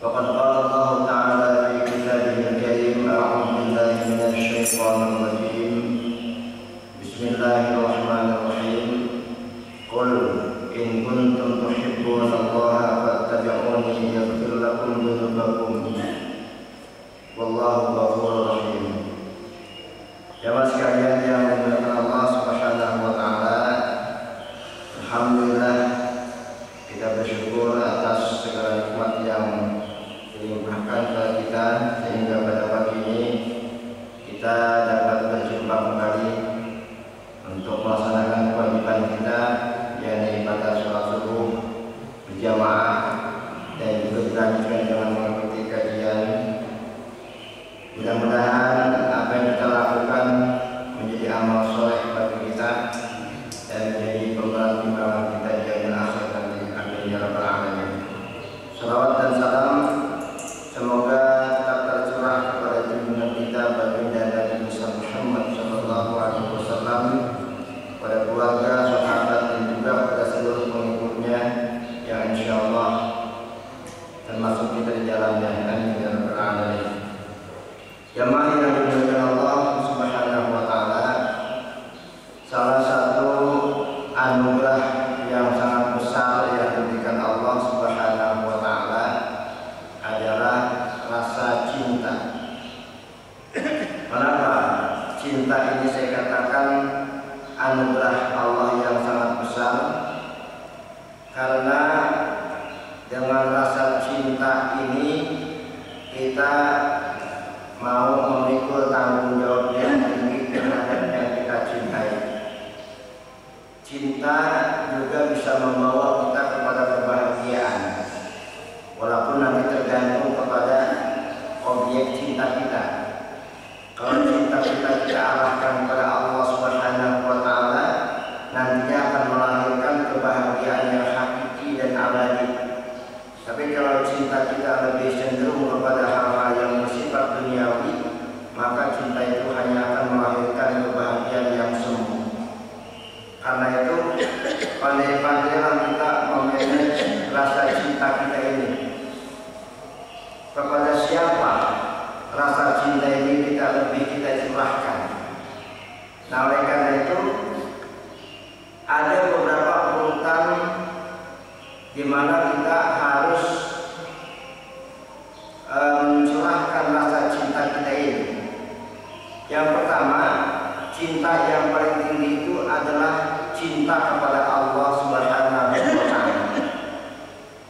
وقد قال الله تعالى في كتابه الكريم: أعوذ بالله من الشيطان الرجيم. بسم الله الرحمن الرحيم. قل إن كنتم تحبون الله فاتبعوني يغفر لكم ذنوبكم والله غفور رحيم. Jamaah sekalian yang dimuliakan Allah Subhanahu wa taala, alhamdulillah kita bersyukur atas segala nikmat yang dilimpahkan kepada kita sehingga pada pagi ini kita dapat berjumpa kembali untuk melaksanakan kewajiban kita, yakni ibadah sholat subuh berjamaah dan juga dilanjutkan dengan mengikuti kajian. Mudah-mudahan apa yang kita lakukan menjadi amal soleh bagi kita dan menjadi pemberat timbangan kita di dunia akhirat nanti. Amin ya rabbal alamin. Salawat dan salam semoga tetap tercurah kepada junjungan kita baginda Nabi Muhammad sallallahu alaihi wasallam, pada keluarga, sahabat dan juga pada seluruh pengikutnya yang insyaallah termasuk kita di jalannya. Amin ya rabbal alamin. Jamaah yang dimuliakan Allah Subhanahu wa taala, salah satu anugerah yang sangat besar yang diberikan Allah Subhanahu wa taala adalah rasa cinta. Kenapa cinta ini saya katakan anugerah Allah yang sangat besar? Karena dengan rasa cinta ini kita mau memikul tanggung jawab yang tinggi terhadap yang kita cintai. Cinta juga bisa membawa kita kepada kebahagiaan, walaupun nanti tergantung kepada objek cinta kita. Kalau cinta kita arahkan kepada Allah Subhanahu wa taala, nantinya akan melahirkan kebahagiaan yang hakiki dan abadi. Tapi kalau cinta kita lebih cenderung kepada hal-hal yang bersifat duniawi, maka cinta itu hanya akan melahirkan kebahagiaan yang semu. Karena itu pandai-pandailah kita memanage rasa cinta kita ini. Kepada siapa rasa cinta ini kita curahkan. Nah, oleh karena itu ada beberapa urutan di mana kita harus mencurahkan rasa cinta kita ini. Yang pertama, cinta yang paling tinggi itu adalah cinta kepada Allah Subhanahu wa taala.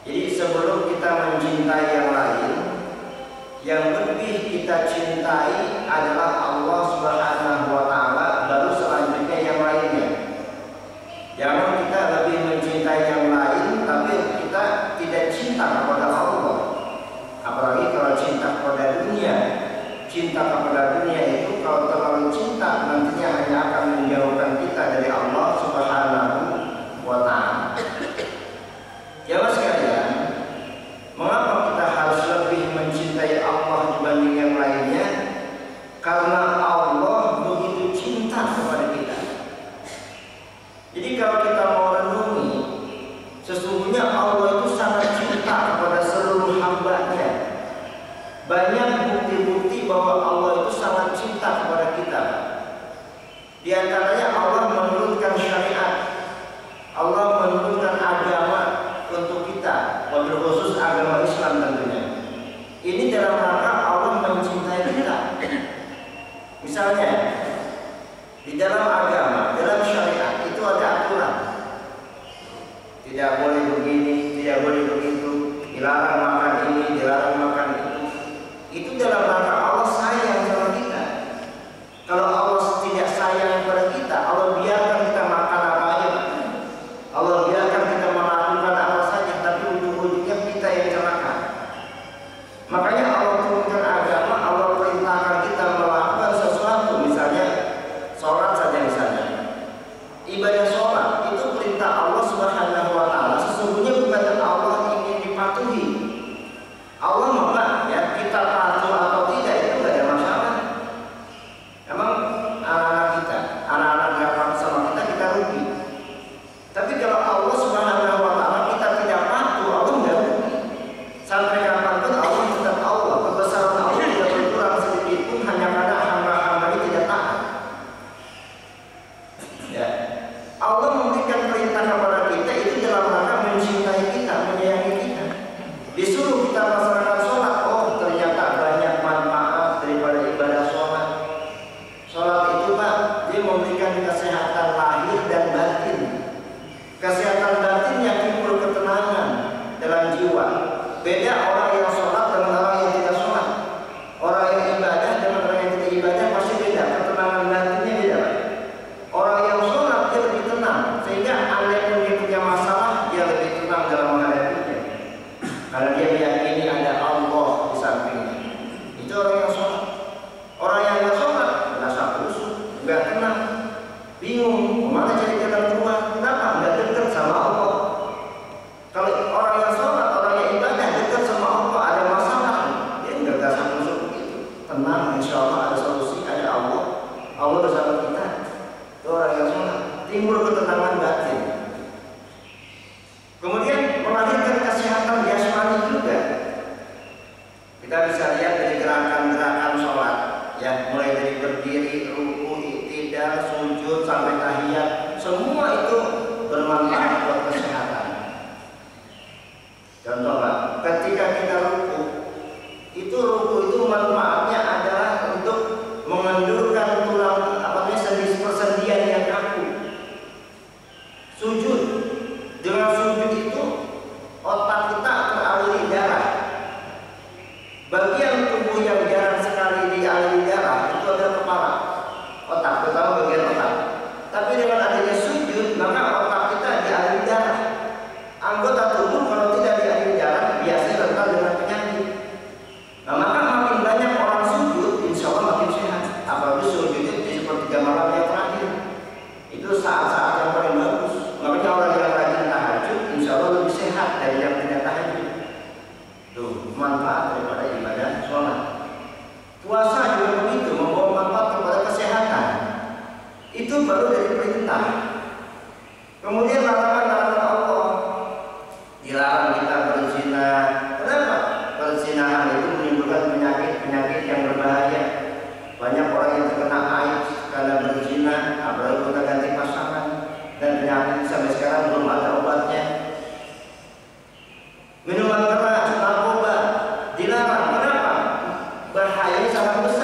Jadi sebelum kita mencintai yang lain, yang lebih kita cintai adalah Allah Subhanahu wa taala, baru selanjutnya yang lainnya. Jangan kita lebih mencintai yang lain tapi kita tidak cinta kepada Allah. Apalagi kalau cinta kepada dunia. Cinta kepada dunia itu kalau terlalu cinta nantinya hanya akan menjauhkan kita dari Allah Subhanahu wa taala. Jamaah sekalian, mengapa kita harus lebih mencintai Allah dibanding yang lainnya? Karena Allah begitu cinta kepada kita. Jadi kalau kita mau renungi, sesungguhnya Allah itu sangat cinta kepada seluruh hamba-Nya. Banyak bukti-bukti bahwa Allah itu sangat cinta kepada kita. Di antaranya Allah menurunkan syariat, Allah menurunkan agama untuk kita, wabil khusus agama Islam tentunya. Ini dalam rangka Allah mencintai kita. Misalnya di dalam agama, dalam syariat itu ada aturan. Tidak boleh begini, tidak boleh begitu, dilarang makan ini, dilarang makan itu. Itu dalam rangka Allah sayang sama kita. Kalau Allah tidak sayang kepada kita, Allah biarkan kita makan apa aja, Allah biarkan kita melakukan apa saja, tapi ujung-ujungnya kita yang celaka. Makanya Allah turunkan agama, Allah perintahkan kita melakukan sesuatu, misalnya sholat saja misalnya. Ibadah sholat itu perintah Allah Subhanahu wa taala. Sesungguhnya bukan Allah ingin dipatuhi. Allah mau ya kita patuh atau tidak itu tidak ada masalah. Emang anak-anak nggak patuh sama kita rugi. Tapi kalau Allah Subhanahu wa taala kita tidak patuh, Allah nggak rugi. Sampai kapanpun Allah Kita bisa lihat dari gerakan-gerakan sholat, ya, mulai dari berdiri, ruku, i'tidal, sujud sampai tahiyat, semua itu bermanfaat buat kesehatan. Contoh, Pak, ketika kita ruku itu manfaatnya adalah untuk mengendurkan tulang sendi-persendian yang kaku. Sujud, dengan sujud itu otak kita teraliri darah. Bagian tubuh yang jarang sekali dialiri darah itu adalah kepala, otak, terutama bagian otak. Tapi dengan adanya sujud, maka otak kita dialiri darah. Anggota tubuh kalau tidak dialiri darah biasanya rentan dengan penyakit. Nah, maka makin banyak orang sujud, insya Allah makin sehat. Apalagi sujud itu di sepertiga malam yang terakhir, itu saat-saat yang paling bagus. Makanya orang yang rajin tahajud, insya Allah lebih sehat dari yang tidak tahajud. Tuh, manfaat daripada ibadah sholat. Puasa juga begitu, membawa manfaat kepada kesehatan. Itu baru dari perintah. Kemudian larangan-larangan Allah, dilarang kita berzina. Kenapa? Perzinahan itu menimbulkan penyakit-penyakit yang berbahaya. Banyak orang yang terkena AIDS karena berzina, apalagi kita ganti pasangan, dan penyakit sampai sekarang belum ada obatnya. Minuman keras, narkoba dilarang. Kenapa? Bahayanya sangat besar.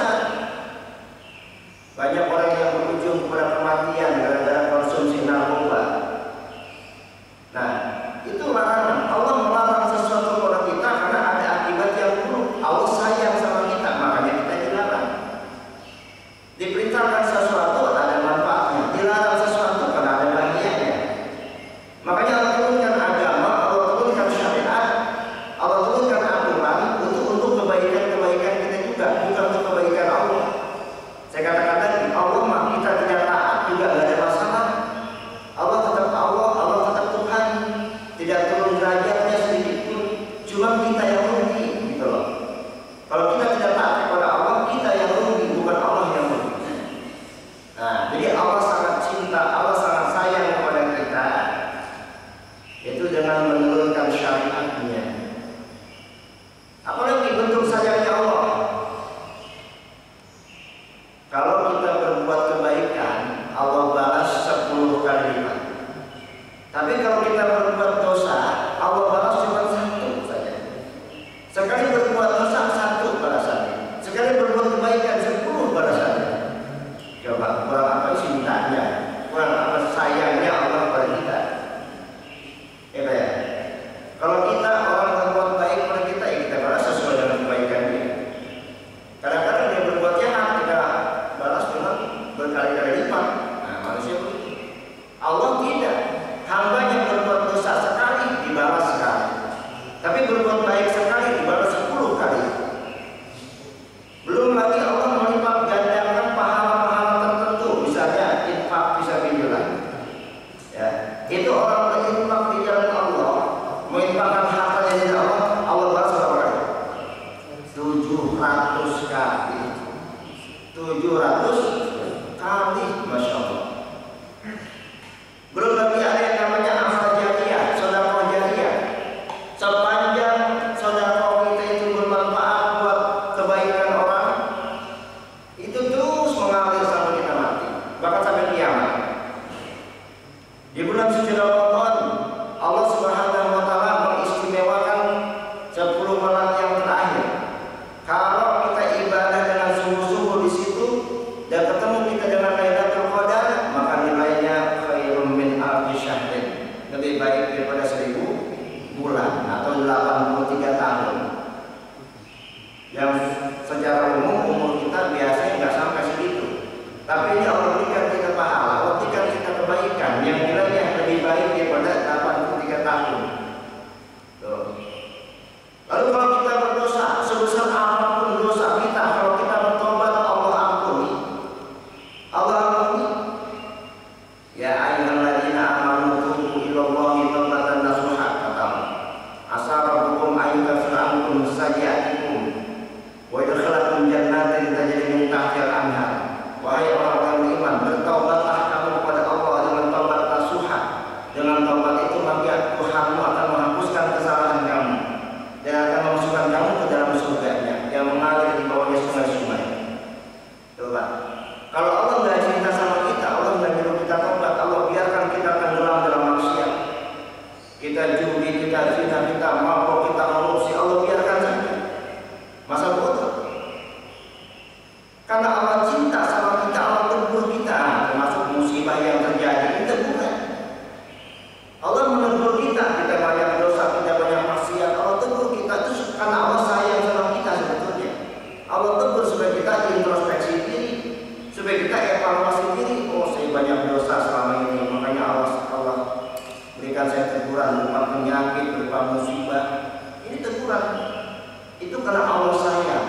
itu karena Allah sayang.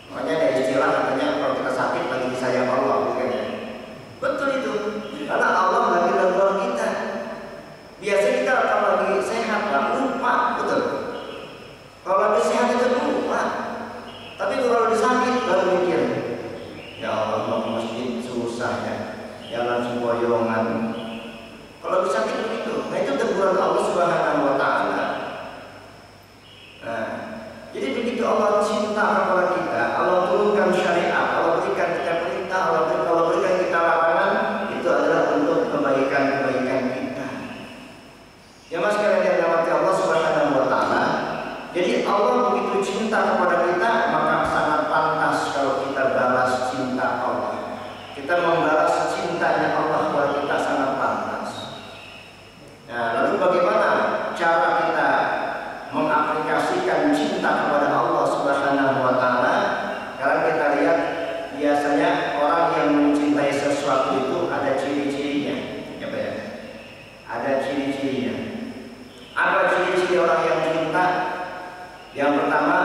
Makanya ada istilah katanya kalau kita sakit lagi disayang Allah, bukan ya? Betul itu, karena Allah lagi lakukan kita. Biasanya kita kalau lagi sehat nggak lupa, betul. Kalau lagi sehat itu lupa, tapi kalau lagi sakit baru mikir, ya Allah mau ke masjid susah ya, jalan sempoyongan. Kalau lagi sakit begitu, nah itu teguran Allah Subhanahu Wa Taala. Nah, jadi begitu Allah cinta kepada kita, Allah turunkan syariat, Allah berikan kita perintah, Allah berikan kita larangan, itu adalah untuk kebaikan-kebaikan kita. Ya mas, sekalian yang dirahmati Allah Subhanahu Wa Taala. Jadi Allah begitu cinta kepada kita, maka sangat pantas kalau kita balas cinta Allah. Kita membalas cintanya Allah kepada kita sangat pantas. Nah, lalu bagaimana cara kita mengaplikasikan cinta kepada Allah Subhanahu Wa Taala? Karena kita lihat biasanya orang yang mencintai sesuatu itu ada ciri-cirinya, ya Pak ya? Ada ciri-cirinya. Apa ciri-ciri orang yang cinta? Yang pertama,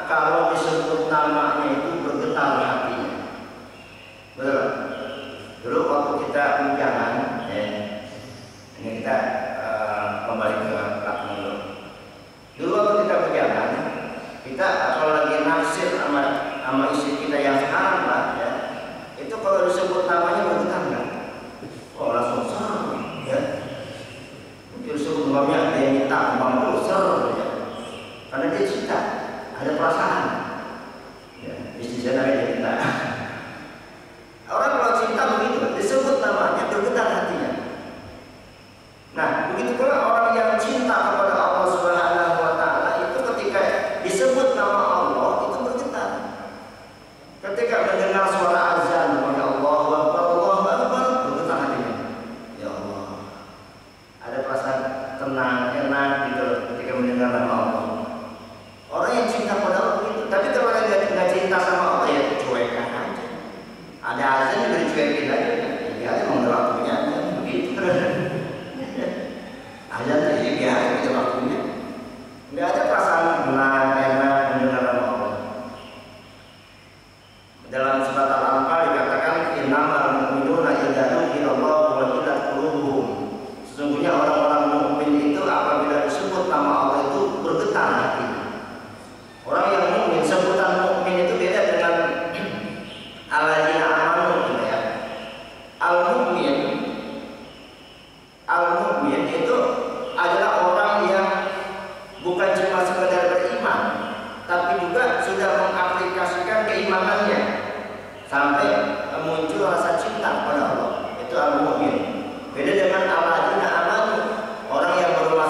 kalau disebut namanya itu bergetar hatinya. Betul. Dulu waktu kita ujangan, ini kita kembali ke belakang dulu. Dulu waktu kita ujangan, kita kalau lagi naksir sama istri kita yang sekarang lah, ya, itu kalau disebut namanya bergetar nggak? Oh langsung ser, ya. Mungkin sebelumnya dia minta uang dulu ser, ya. Karena dia cinta, ada perasaan. Ya, istri saya namanya dia cinta. Orang kalau cinta begitu, disebut namanya bergetar hatinya. Nah, begitu pula orang yang cinta kepada Allah Subhanahu Wa Taala itu ketika disebut nama Allah itu bergetar. Ketika mendengar suara azan, ya Allahu Akbar, Allahu Akbar, bergetar hatinya. Ya Allah, ada perasaan tenang, enak gitu ketika mendengar nama Allah. Orang yang cinta pada Allah begitu. Tapi kalau orang yang nggak cinta sama Allah ya cuekan aja. Ada azan juga dicuekin aja. Ya emang waktunya aja begitu. Azan tadi biar kita waktunya. Nggak ada perasaan tenang, enak mendengar nama Allah. Dalam surat Al-Anfal dikatakan innamal mu'minuna idza dzukira Allah wajilat qulubuhum. Sesungguhnya orang-orang mukmin itu apabila disebut nama Allah itu bergetar hatinya. Orang yang mukmin, sebutan mukmin itu beda dengan alladzina amanu gitu ya. Al-mukmin itu adalah orang yang bukan cuma sekedar beriman, tapi juga sudah mengaplikasikan keimanannya sampai muncul rasa cinta kepada Allah. Itu al-mukmin. Beda dengan alladzina amanu, orang yang baru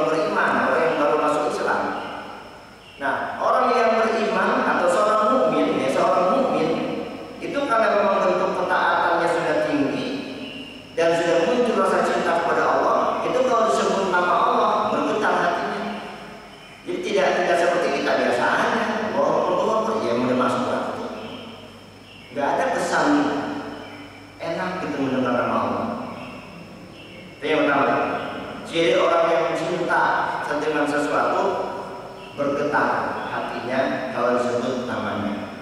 beriman, orang yang baru masuk Islam. Nah, orang yang beriman atau seorang mukmin, itu kalau memang bentuk ketaatannya sudah tinggi dan sudah muncul rasa cinta kepada Allah, itu kalau disebut nama Allah bergetar hatinya. Jadi tidak seperti kita biasa aja, Allah ya udah masuk waktu. Nggak ada kesan enak gitu mendengar nama Allah. Itu yang pertama. Ciri orang yang cinta dengan sesuatu bergetar hatinya kalau disebut namanya.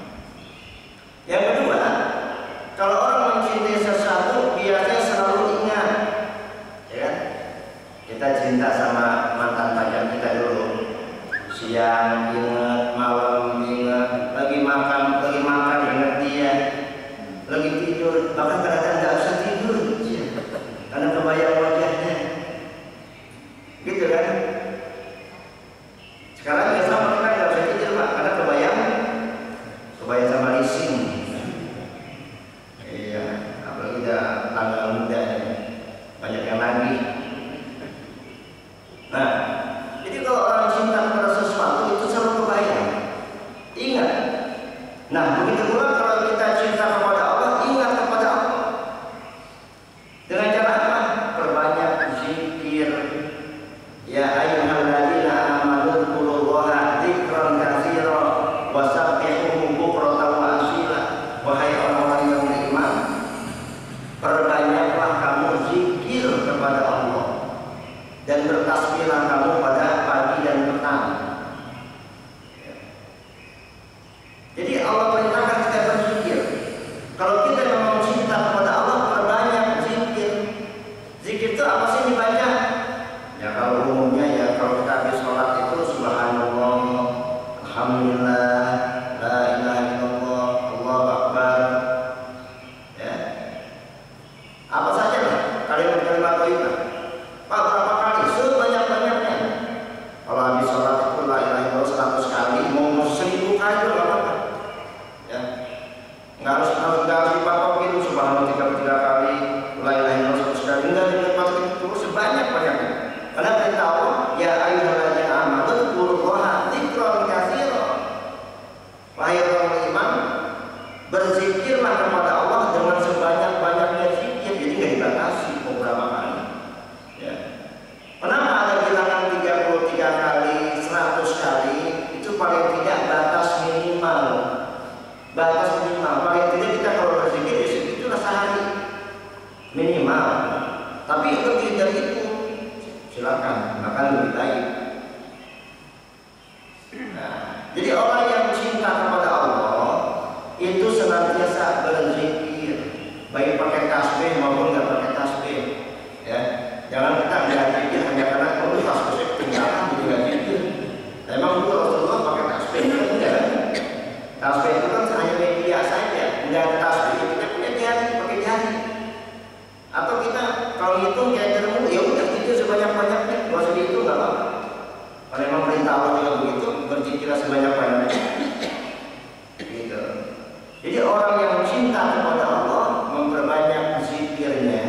Yang kedua, kalau orang mencintai sesuatu biasanya selalu ingat, ya kan? Kita cinta sama mantan pacar kita dulu, siang ingat, malam ingat, lagi makan ingat dia, lagi tidur bahkan kadang-kadang nggak usah tidur, ya. Karena kebayang wajahnya, gitu kan? Sekarang ya sama kita nggak bisa tidur Pak, karena kebayang sama leasing. Iya, apalagi udah tanggal muda, banyak yang lagi. Nah, jadi kalau orang cinta kepada sesuatu itu selalu kebayang. Alhamdulillah, la ilaha illallah, Allahu akbar. Ya. Apa saja lah kalimat-kalimat thayyibah. Pak, berapa kali? Sebanyak-banyaknya. Kalau habis sholat itu la ilaha illallah 100 kali, mau 1000 kali itu enggak apa-apa. Ya. Enggak harus dipatokin subhanallah 33 kali, la ilaha illallah 100 kali. Enggak dipatokin terus sebanyak-banyaknya. Karena perintah Allah, ya ayyuhalladzina amanu dzkurullaha dzikran katsiran. Wahai orang beriman, berzikirlah kepada Allah dengan sebanyak-banyaknya zikir. Jadi nggak dibatasi beberapa kali. Ya. Kenapa ada bilangan 33 kali, 100 kali? Itu paling tidak batas minimal. Batas minimal. Paling tidak kita kalau berzikir ya segitulah sehari minimal. Tapi lebih dari itu silakan, makan lebih baik. Nah, jadi orang yang cinta kepada Allah itu senantiasa berzikir, baik pakai tasbih maupun nggak pakai tasbih. Ya, jangan kita nggak zikir hanya karena kalau tasbih ketinggalan jadi nggak zikir. Emang dulu Rasulullah pakai tasbih enggak? Tasbih itu kan hanya media saja, nggak ada tasbih kita punya jari, pakai jari. Atau kita kalau hitung kayak ilmu ya udah itu sebanyak-banyaknya, nggak usah dihitung nggak apa-apa. Kalau memang perintah Allah juga begitu, berzikirlah sebanyak-banyaknya. Gitu. Jadi orang yang cinta kepada Allah memperbanyak zikirnya.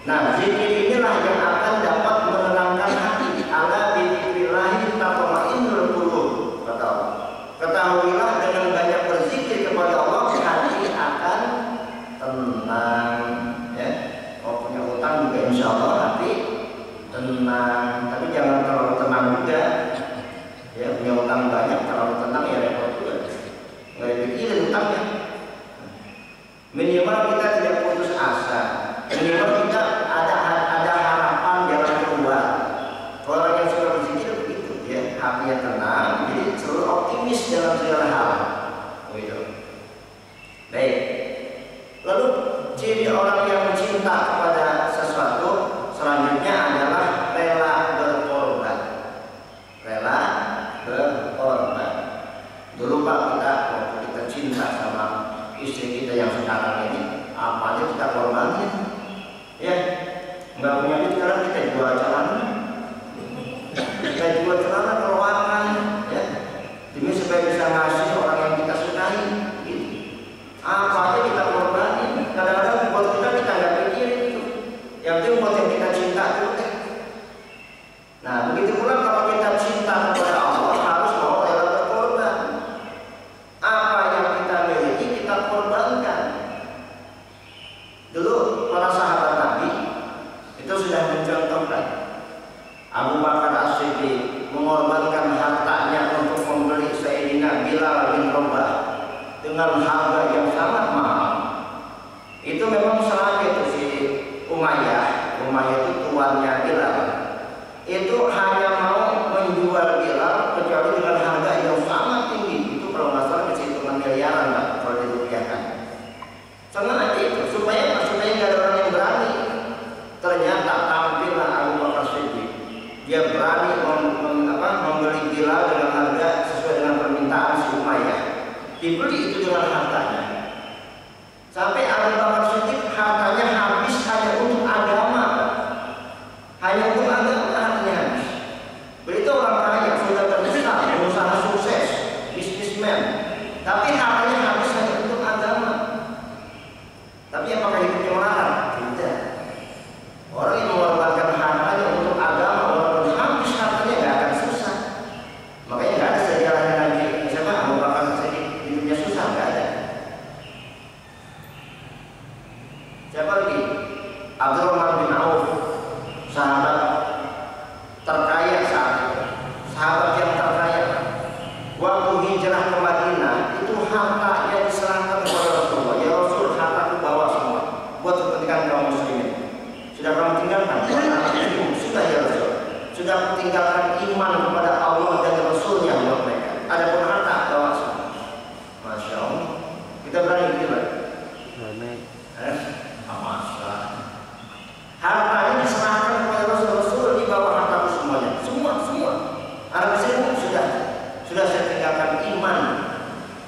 Nah, zikir inilah yang akan dapat menenangkan hati. Ala bidzikrillahi tatma'innul qulub, kata Allah. Ketahuilah dengan banyak berzikir kepada Allah hati akan tenang. Ya, kalau punya utang juga insya Allah hati tenang. Tapi jangan terlalu tenang juga. Ya, punya utang banyak terlalu tenang ya repot juga. Nggak dipikirin utangnya. Minimal kita tidak putus asa. Minimal kita ada harapan jalan keluar. Kalau orang yang suka berzikir begitu, ya hatinya tenang, jadi selalu optimis dalam segala hal. Begitu. Baik. Lalu ciri orang yang cinta kepada sesuatu selanjutnya adalah rela berkorban. Rela berkorban. Dulu Pak kita waktu kita cinta sama istri kita yang sekarang ini, apa aja kita korbanin. Ya, nggak punya duit sekarang kita jual celana. Kita jual celana keluarkan, ya, demi supaya bisa ngasih orang yang kita sukai. Gitu. Apa aja kita korbanin. Kadang-kadang buat kita nggak pikirin itu. Yang penting buat yang kita cinta itu. Nah, begitu pula kalau kita cinta kepada Allah harus mau rela berkorban. Apa yang kita miliki kita korbankan. Dulu para sahabat Nabi itu sudah mencontohkan. Abu Bakar As-Siddiq mengorbankan hartanya untuk membeli Sayyidina Bilal bin Rabah dengan harga yang sangat mahal. Itu memang selama itu si Umayyah itu tuannya Bilal, itu hanya mau menjual Bilal kecuali dengan harga yang sangat tinggi. Itu kalau nggak salah hitungan miliaran lah kalau dirupiahkan. Sengaja itu supaya nggak ada orang yang berani. Ternyata tampillah Abu Bakar Siddiq. Dia berani membeli Bilal dengan harga sesuai dengan permintaan si Umayyah. Dibeli itu dengan harta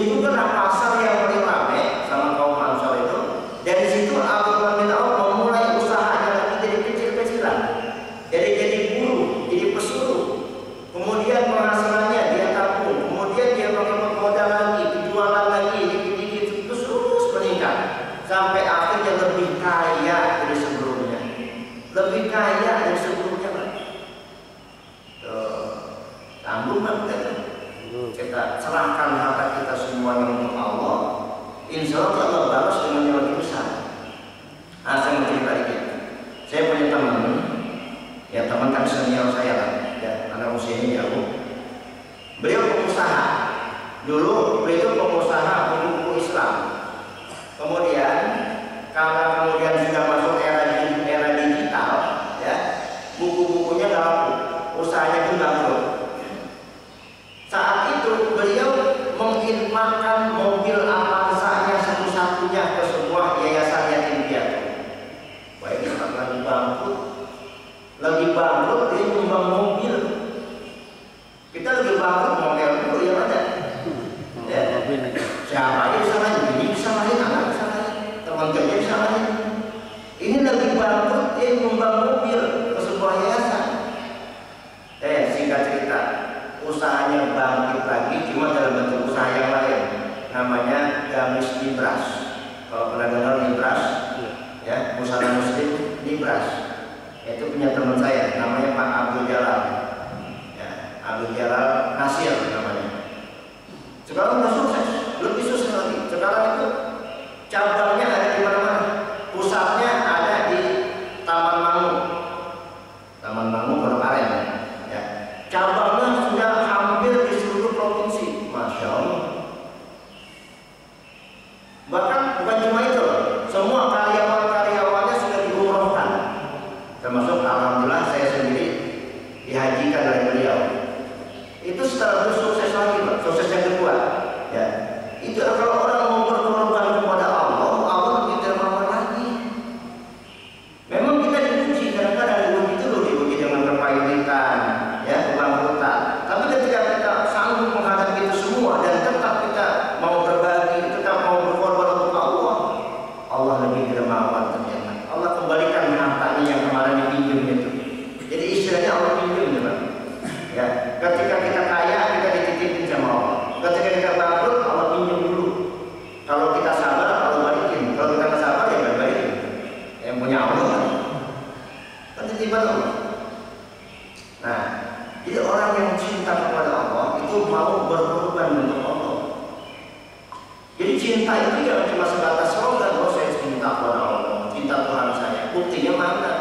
ditunjukkan pasar yang paling ramai sama kaum Ansor itu. Dari situ Abdurrahman bin Auf memulai usahanya lagi dari kecil-kecilan, jadi buruh, jadi pesuruh. Kemudian penghasilannya dia tabung, kemudian dia pakai modal lagi, jualan lagi, dikit-dikit terus meningkat sampai akhirnya lebih kaya dari sebelumnya, lebih kaya dari sebelumnya, Pak. Tanggung kita serahkan harta kita semuanya untuk Allah. Insya Allah Allah balas dengan yang lebih besar. Nah, saya mau cerita dikit. Saya punya teman, ya teman kan senior saya lah, ya anak usianya jauh. Beliau pengusaha. Dulu beliau pengusaha buku-buku Islam. Kemudian karena kemudian sudah masuk era digital, ya buku-bukunya nggak laku, usahanya pun bangkrut. Saat itu beliau menginfakkan mobil Avanza-nya satu-satunya ke sebuah yayasan yatim piatu. Wah, ini lagi bangkrut dia nyumbang mobil. Kita lagi bangkrut mobil dulu yang ada. Ya. Siapa aja disalahin, ini disalahin, anak disalahin, teman kerja disalahin. Ini lagi bangkrut dia nyumbang mobil ke sebuah yayasan. Singkat cerita, usahanya bangkit lagi, cuma dalam bentuk usaha yang lain, namanya Gamis Libras. Kalau pernah dengar Libras, ya usaha Muslim Libras, itu punya teman saya, namanya Pak Abdul Jalal, ya, Abdul Jalal Nasir namanya. Sekarang sudah sukses, lebih sukses lagi. Sekarang itu cabangnya ada di mana-mana, pusatnya ada di Taman Mangu Purwokerto, ya. Cabangnya sudah hampir di seluruh provinsi, Masya Allah. Bahkan bukan cuma itu, semua karyawan-karyawannya sudah diumrohkan, termasuk alhamdulillah saya sendiri dihajikan oleh beliau. Itu setelah itu sukses lagi, Pak. Sukses yang kedua, ya. Itu kalau orang mau berkorban kepada Allah, Allah lebih dermawan lagi. Memang kita diuji, kadang-kadang diuji dengan kepailitan, ya, kebangkrutan. Tapi ketika kita sanggup menghadapi itu semua dan tetap kita mau berbagi, tetap mau berkorban untuk Allah, Allah lebih dermawan ternyata. Allah kembalikan hartanya yang kemarin dipinjam itu. Jadi istilahnya Allah pinjam, ya, Pak. Ya, ketika kita kaya kita dititipin sama Allah. Ketika kita bangkrut Allah pinjam dulu. Kalau kita sabar Allah balikin. Kalau kita nggak sabar ya nggak balikin. Yang punya Allah kan titipan Allah. Nah, jadi orang yang cinta kepada Allah itu mau berkorban untuk Allah. Jadi cinta itu jangan cuma sebatas slogan, oh saya cinta kepada Allah, cinta Tuhan saya. Buktinya mana?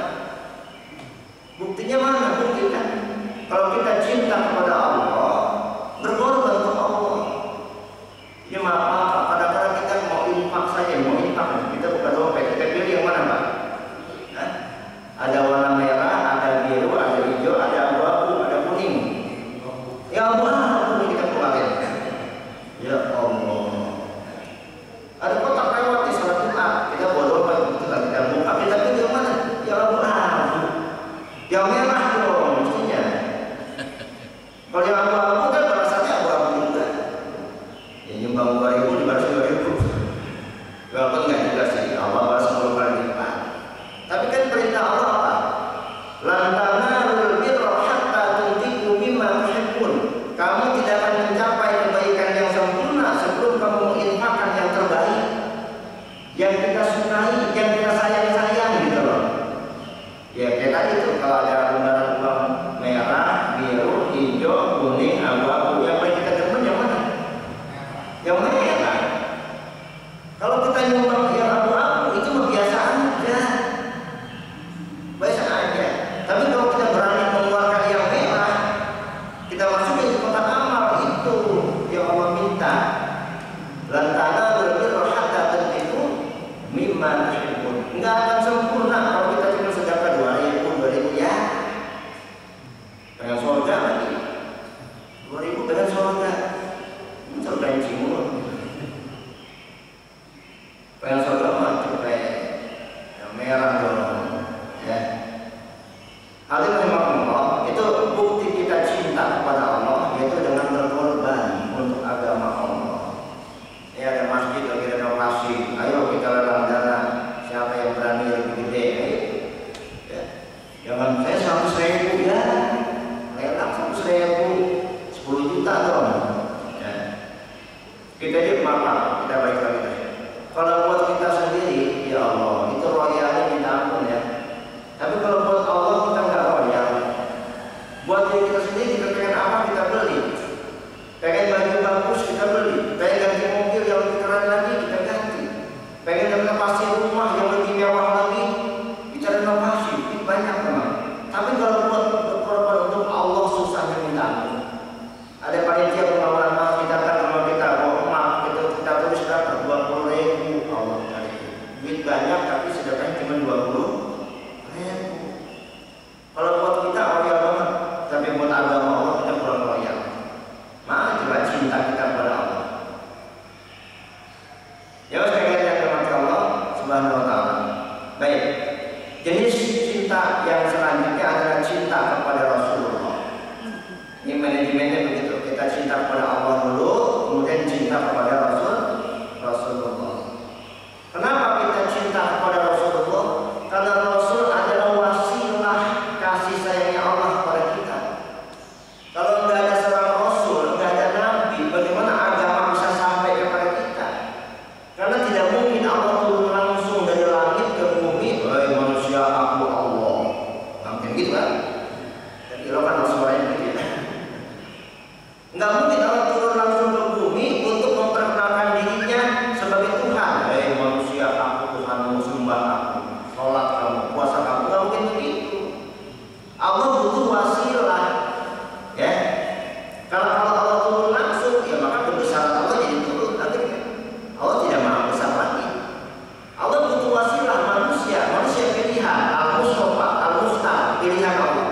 Buktinya mana? Buktikan. Kalau kita cinta kepada Allah, berkorban untuk Allah. Ini maaf, kadang-kadang kita mau infak saja, kita buka dompet, kita pilih yang mana, Pak? Hah? Ada warna merah, ada biru, ada hijau, ada abu-abu, ada kuning. Ya abu-abu kita keluarin. Ya Allah. Ada kotak lewat di sholat Jumat, kita bawa dompet Kita ini maaf, kita baik lagi. Kalau buat kita sendiri, ya Allah, itu royalnya minta ampun ya. Tapi kalau buat Allah kita nggak royal. Buat diri kita sendiri, kita pengen apa kita beli. Pengen baju bagus kita beli. Pengen ganti mobil yang lebih keren lagi kita ganti. Pengen renovasi rumah yang lebih mewah lagi kita renovasi. Itu banyak teman. Tapi kalau buat berkorban untuk Allah susahnya minta ampun. Ada panitia pengawalan maaf kita kan sama kita, maaf kita tulis berapa? 20.000 Allah kali. Duit banyak tapi sedekahnya cuma 20.000. Kalau buat kita royal banget, tapi buat agama Allah kita kurang royal. Mana coba cinta kita kepada Allah. Ya sekalian yang dirahmati Allah Subhanahu wa taala. Baik. Jenis cinta yang selanjutnya adalah cinta kepada Rasulullah. Ini manajemennya begitu. Kita cinta kepada Allah dulu, kemudian cinta kepada Rasulullah. Kenapa kita cinta kepada Rasulullah? Karena Rasul adalah wasilah kasih sayangnya Allah kepada kita. Kalau nggak ada seorang Rasul, nggak ada Nabi, bagaimana agama bisa sampai kepada kita? Karena tidak mungkin Allah turun langsung dari langit ke bumi, "Hai manusia, aku Allah." Mungkin gitu kan? Dan itu kan suaranya begitu ya. Nggak mungkin Allah turun langsung ke bumi untuk memperkenalkan dirinya sebagai Tuhan. "Hai manusia, aku Tuhanmu, sembah aku, sholat kamu, puasa kamu." Nggak mungkin begitu. Allah butuh wasilah, ya. Kalau Allah turun langsung, ya maka kebesaran Allah jadi turun. Akhirnya Allah tidak maha besar lagi. Allah butuh wasilah manusia pilihan, al-mustafa, al-musta, pilihan Allah.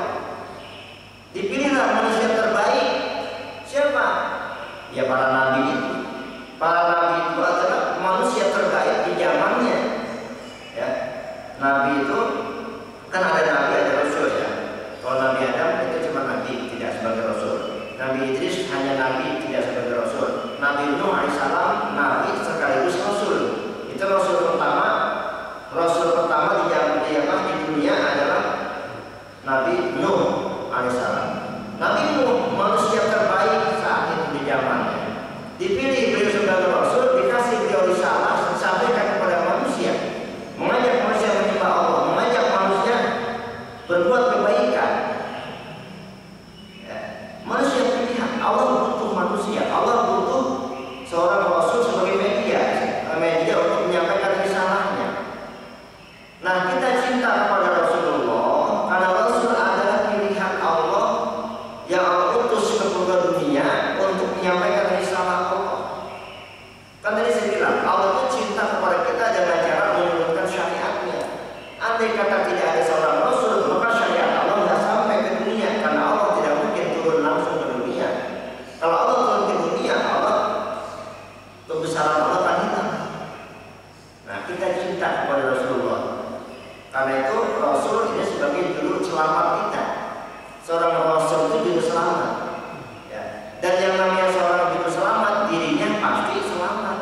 Dipilihlah manusia terbaik. Siapa? Ya para nabi itu. Para nabi itu adalah manusia terbaik di zamannya. Ya. Nabi itu kan ada nabi, ada rasul ya. Kalau Nabi Adam itu cuma nabi, tidak sebagai rasul. Nabi Idris hanya nabi, tidak sebagai rasul. Nabi Nuh alaihissalam nabi sekaligus rasul. Itu rasul pertama. Rasul pertama di dunia adalah Nabi Nuh alaihissalam. Nabi Nuh manusia terbaik saat itu di zamannya. Dipilih beliau sebagai rasul, dikasih beliau risalah, disampaikan kepada manusia, mengajak manusia menyembah Allah, mengajak manusia berbuat kebaikan. Ya. Manusia pilihan. Allah butuh manusia. Allah butuh seorang rasul sebagai media untuk menyampaikan risalahnya. Nah, kita cinta kepada Rasulullah karena Rasul adalah pilihan Allah yang Allah utus ke muka dunia untuk menyampaikan risalah Allah. Kan tadi saya bilang Allah itu cinta kepada kita dengan cara menurunkan syariatnya. Andai kata tidak ada seorang Rasul, maka syariat Allah tidak sampai ke dunia, karena Allah tidak mungkin turun langsung ke dunia. Kalau Allah turun ke dunia, kebesaran Allah akan hilang. Nah, kita cinta kepada Rasulullah. Karena itu Rasul ini sebagai juru selamat kita. Seorang Rasul itu juru selamat. Ya. Dan yang namanya seorang juru selamat, dirinya pasti selamat.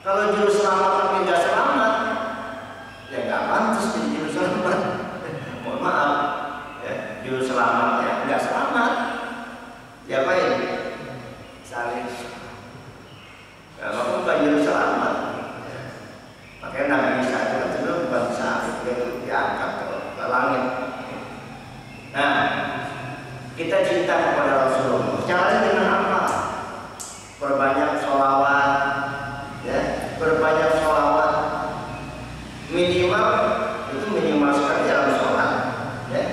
Kalau juru selamat tapi nggak selamat, ya nggak pantas jadi juru selamat. Mohon maaf, ya, juru selamatnya nggak selamat. Diapain? Saling. Ya, maka bukan juru selamat. Makanya Nabi Isa itu kan dulu bukan salib, dia diangkat ke langit. Nah, kita cinta kepada Rasulullah. Caranya dengan apa? Perbanyak sholawat, ya, perbanyak sholawat. Minimal itu minimal sekali dalam sholat, ya.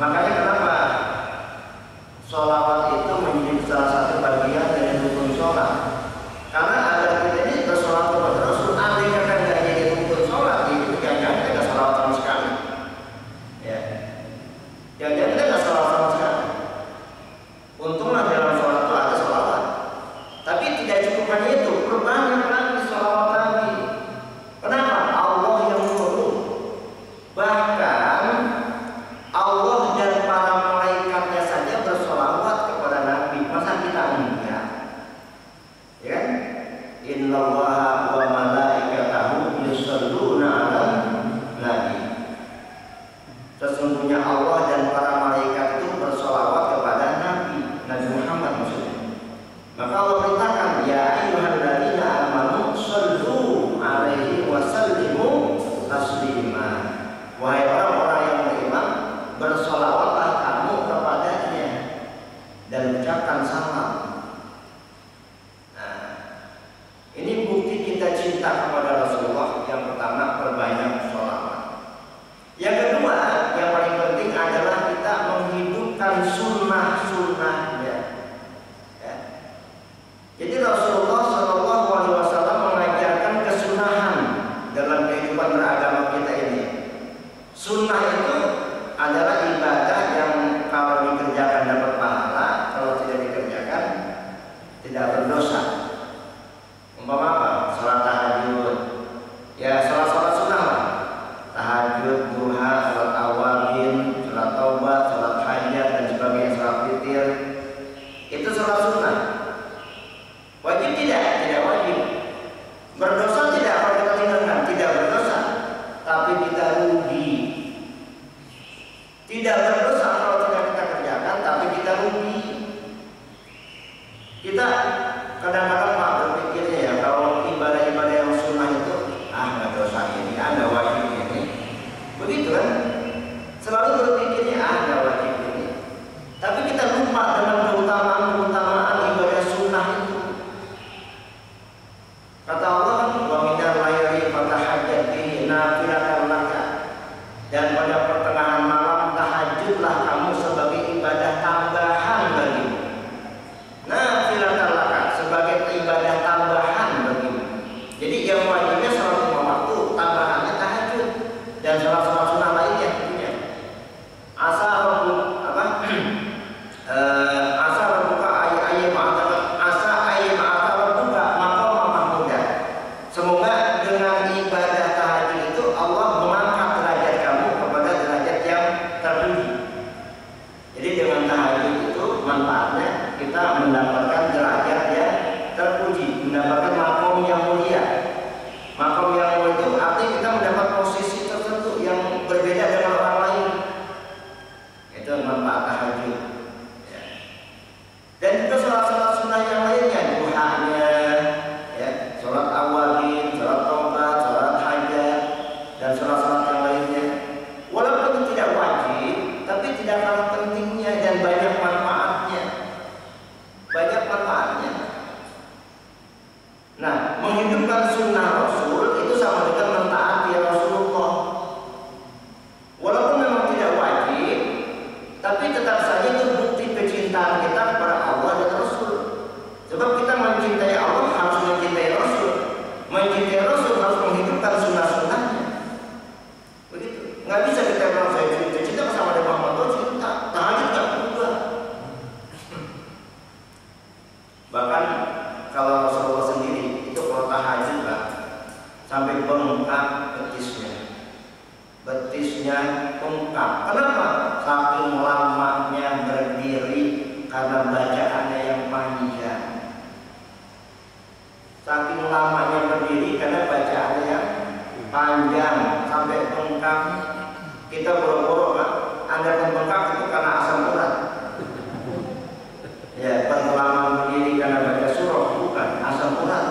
Makanya kenapa sholawat itu menjadi salah satu bagian dari rukun sholat? Karena agar kita ini bersolat kepada Rasul, andai kata nggak jadi rukun sholat, itu jangan-jangan kita nggak sholawat sama sekali, ya. Jangan-jangan kita nggak sholawat sama sekali. tidak berdosa. Umpama apa? Salat tahajud, ya salat sunnah lah. Tahajud, duha, salat awalin, salat taubat, salat hajat dan sebagainya, salat witir. Itu salat sunnah. Wajib tidak? Tidak wajib. Berdosa tidak kalau kita tinggalkan? Tidak berdosa. Tapi kita rugi. Tidak berdosa kalau tidak kita kerjakan, tapi kita rugi. Kita kadang-kadang Pak berpikirnya ya, kalau ibadah-ibadah yang sunnah itu nggak dosa ini, nggak wajib ini, begitu kan? Selalu berpikirnya nggak wajib ini. Tapi kita lupa dengan keutamaan ibadah sunnah itu. Kata Allah, wa minal laili fatahajjat bihi nafilatan laka. Dan pada pertengahan malam tahajudlah kamu sebagai ibadah tambahan bagimu. Nafilatan laka, sebagai ibadah tambahan bagimu. Jadi yang wajibnya salat lima waktu, tambahannya tahajud dan salat sunnah lainnya tentunya. Asal buka ayat semoga dengan ibadah tahajud itu Allah mengangkat derajat kamu kepada derajat yang terpuji. Jadi dengan tahajud itu manfaatnya kita mendapatkan derajat yang terpuji, mendapatkan makom yang mulia. Makom yang mulia itu artinya kita mendapat posisi tertentu yang berbeda dengan orang lain. Itu manfaat tahajud. Ya. Dan juga salat-salat sunnah yang lainnya, duhanya, ya, salat awalin, salat taubat, salat hajat, dan salat-salat yang lainnya. Walaupun tidak wajib, tapi tidak kalah pentingnya dan banyak manfaatnya. Banyak manfaatnya. Nah, menghidupkan sunnah Rasul itu sama dengan mentaati Rasulullah. Walaupun memang tidak wajib, tapi tetap saja itu bukti kecintaan kita kepada Allah dan Rasul. Sebab kita mencintai Allah harus mencintai Rasul. Mencintai Rasul harus menghidupkan sunnah-sunnahnya. Begitu. Nggak bisa kita bilang saya cinta sama dengan Muhammad, cinta tahajud nggak juga. Bahkan kalau Rasulullah sendiri itu kalau tahajud lah sampai bengkak betisnya bengkak. Kenapa? Saking lamanya berdiri karena bacaannya yang panjang. Saking lamanya berdiri karena bacaannya yang panjang sampai bengkak. Kita boro-boro Pak, Anda bengkak itu karena asam urat. Ya, berlama berdiri karena baca surah, bukan asam urat.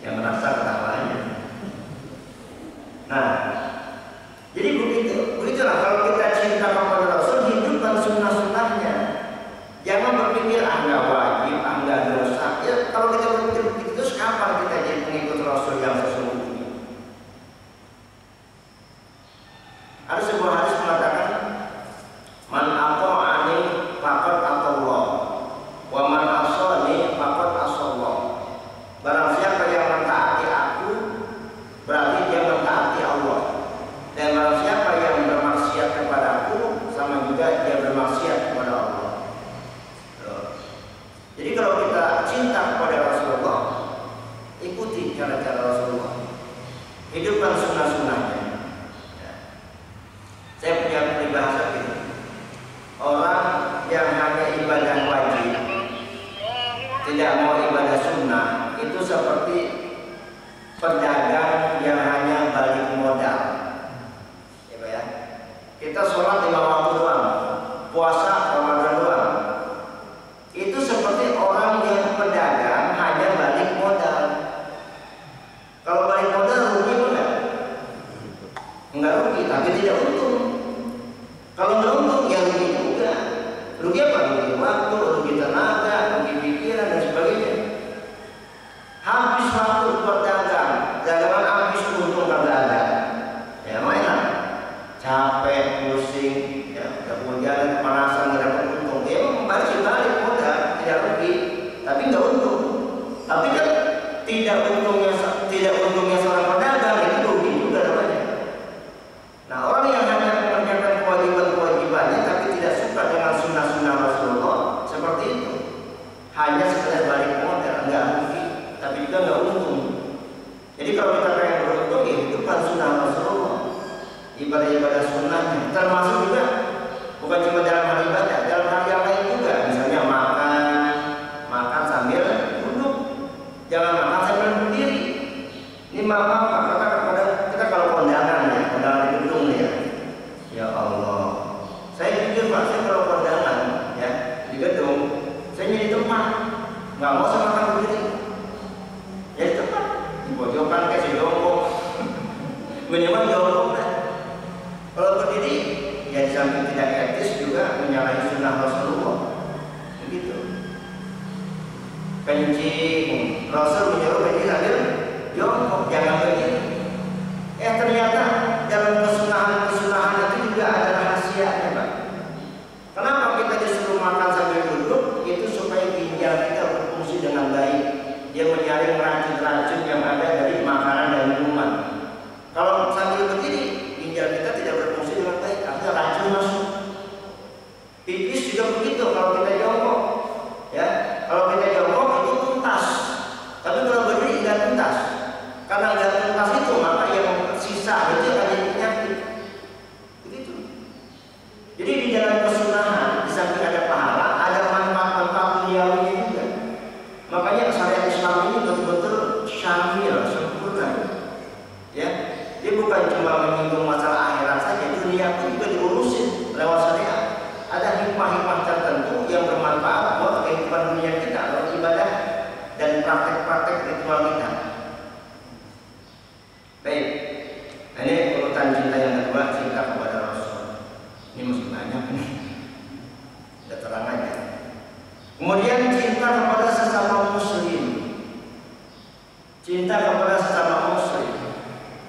Yang merasa ketawanya. Nah, jadi begitulah kalau kita cinta kepada Rasul, hidupkan sunnah-sunnahnya. Jangan berpikir nggak wajib, nggak dosa. Ya, kalau kita berpikir begitu, terus kapan kita jadi pengikut Rasul yang sesungguhnya? Ada sebuah hadis mengatakan, man ata'ani faqad ata'allah, wa man asani faqad asallah. Barang siapa yang mentaati aku, berarti dia mentaati Allah. Dan barang siapa yang bermaksiat kepadaku, sama juga dia bermaksiat kepada Allah. Jadi kalau kita cinta kepada Rasulullah, ikuti cara-cara Rasulullah, hidupkan sunnah-sunnahnya. Saya punya peribahasa gitu, orang yang hanya ibadah wajib, tidak mau ibadah sunnah, itu seperti pedagang yang hanya balik modal. Ya, kita sholat 5 waktu doang, puasa Ramadan doang. Itu seperti orang yang pedagang hanya balik modal. Kalau balik modal rugi enggak? Enggak rugi, tapi tidak untung. Kalau nggak untung ya rugi juga. Rugi apa? Rugi waktu, rugi tenaga, rugi pikiran dan sebagainya. Habis waktu berdagang, dagangan habis untung kagak ada. Ya mainan, capek, pusing, ya kemudian kepanasan nggak dapat untung. Ya balik modal, tidak rugi, tapi nggak untung. Tapi kan tidak untungnya seorang pedagang itu rugi juga namanya. Nah, orang yang hanya mengerjakan kewajiban-kewajibannya tapi tidak suka dengan sunnah-sunnah Rasulullah, termasuk juga bukan cuma dalam hal ibadah, dalam hal yang lain juga, misalnya makan sambil duduk, jangan makan sambil berdiri. Ini maaf kita kalau kondangan ya, kondangan di gedung ya, ya Allah, saya jujur Pak, saya kalau kondangan ya di gedung, saya jadi tempat, nggak mau saya makan berdiri, jadi tempat di pojokan kayak si jongkok, minimal jongkok lah. Kalau berdiri, ya di samping tidak etis juga menyalahi sunnah Rasulullah. Begitu. Kencing, Rasul menyuruh kencing sambil jongkok, jangan berdiri. Ternyata dalam kesunahan itu juga ada rahasianya, Pak. Kenapa kita disuruh makan sambil duduk? Itu supaya ginjal kita berfungsi dengan baik. Dia menyaring racun-racun yang ada dari makanan dan minuman. Kalau sambil berdiri, ginjal kita tidak berfungsi dengan baik, artinya racun masuk. Pipis juga begitu kalau kita jongkok, ya. Kalau kita jongkok itu tuntas, tapi kalau berdiri tidak tuntas. Karena tidak tuntas itu maka yang sisa itu akan jadi penyakit. Begitu. Jadi di dalam kesunahan di samping ada pahala, ada manfaat-manfaat duniawi juga. Makanya syariat Islam ini betul-betul syamil, sempurna. Ya. Dia bukan cuma menyinggung masalah akhirat saja, dunia pun juga diurusin lewat syariat. Ada hikmah-hikmah tertentu yang bermanfaat buat kehidupan dunia kita, lewat ibadah dan praktek-praktek ritual kita. Baik, ini urutan cinta yang kedua, cinta kepada Rasul. Ini masih banyak nih, udah terang aja. Kemudian cinta kepada sesama Muslim, cinta kepada sesama Muslim.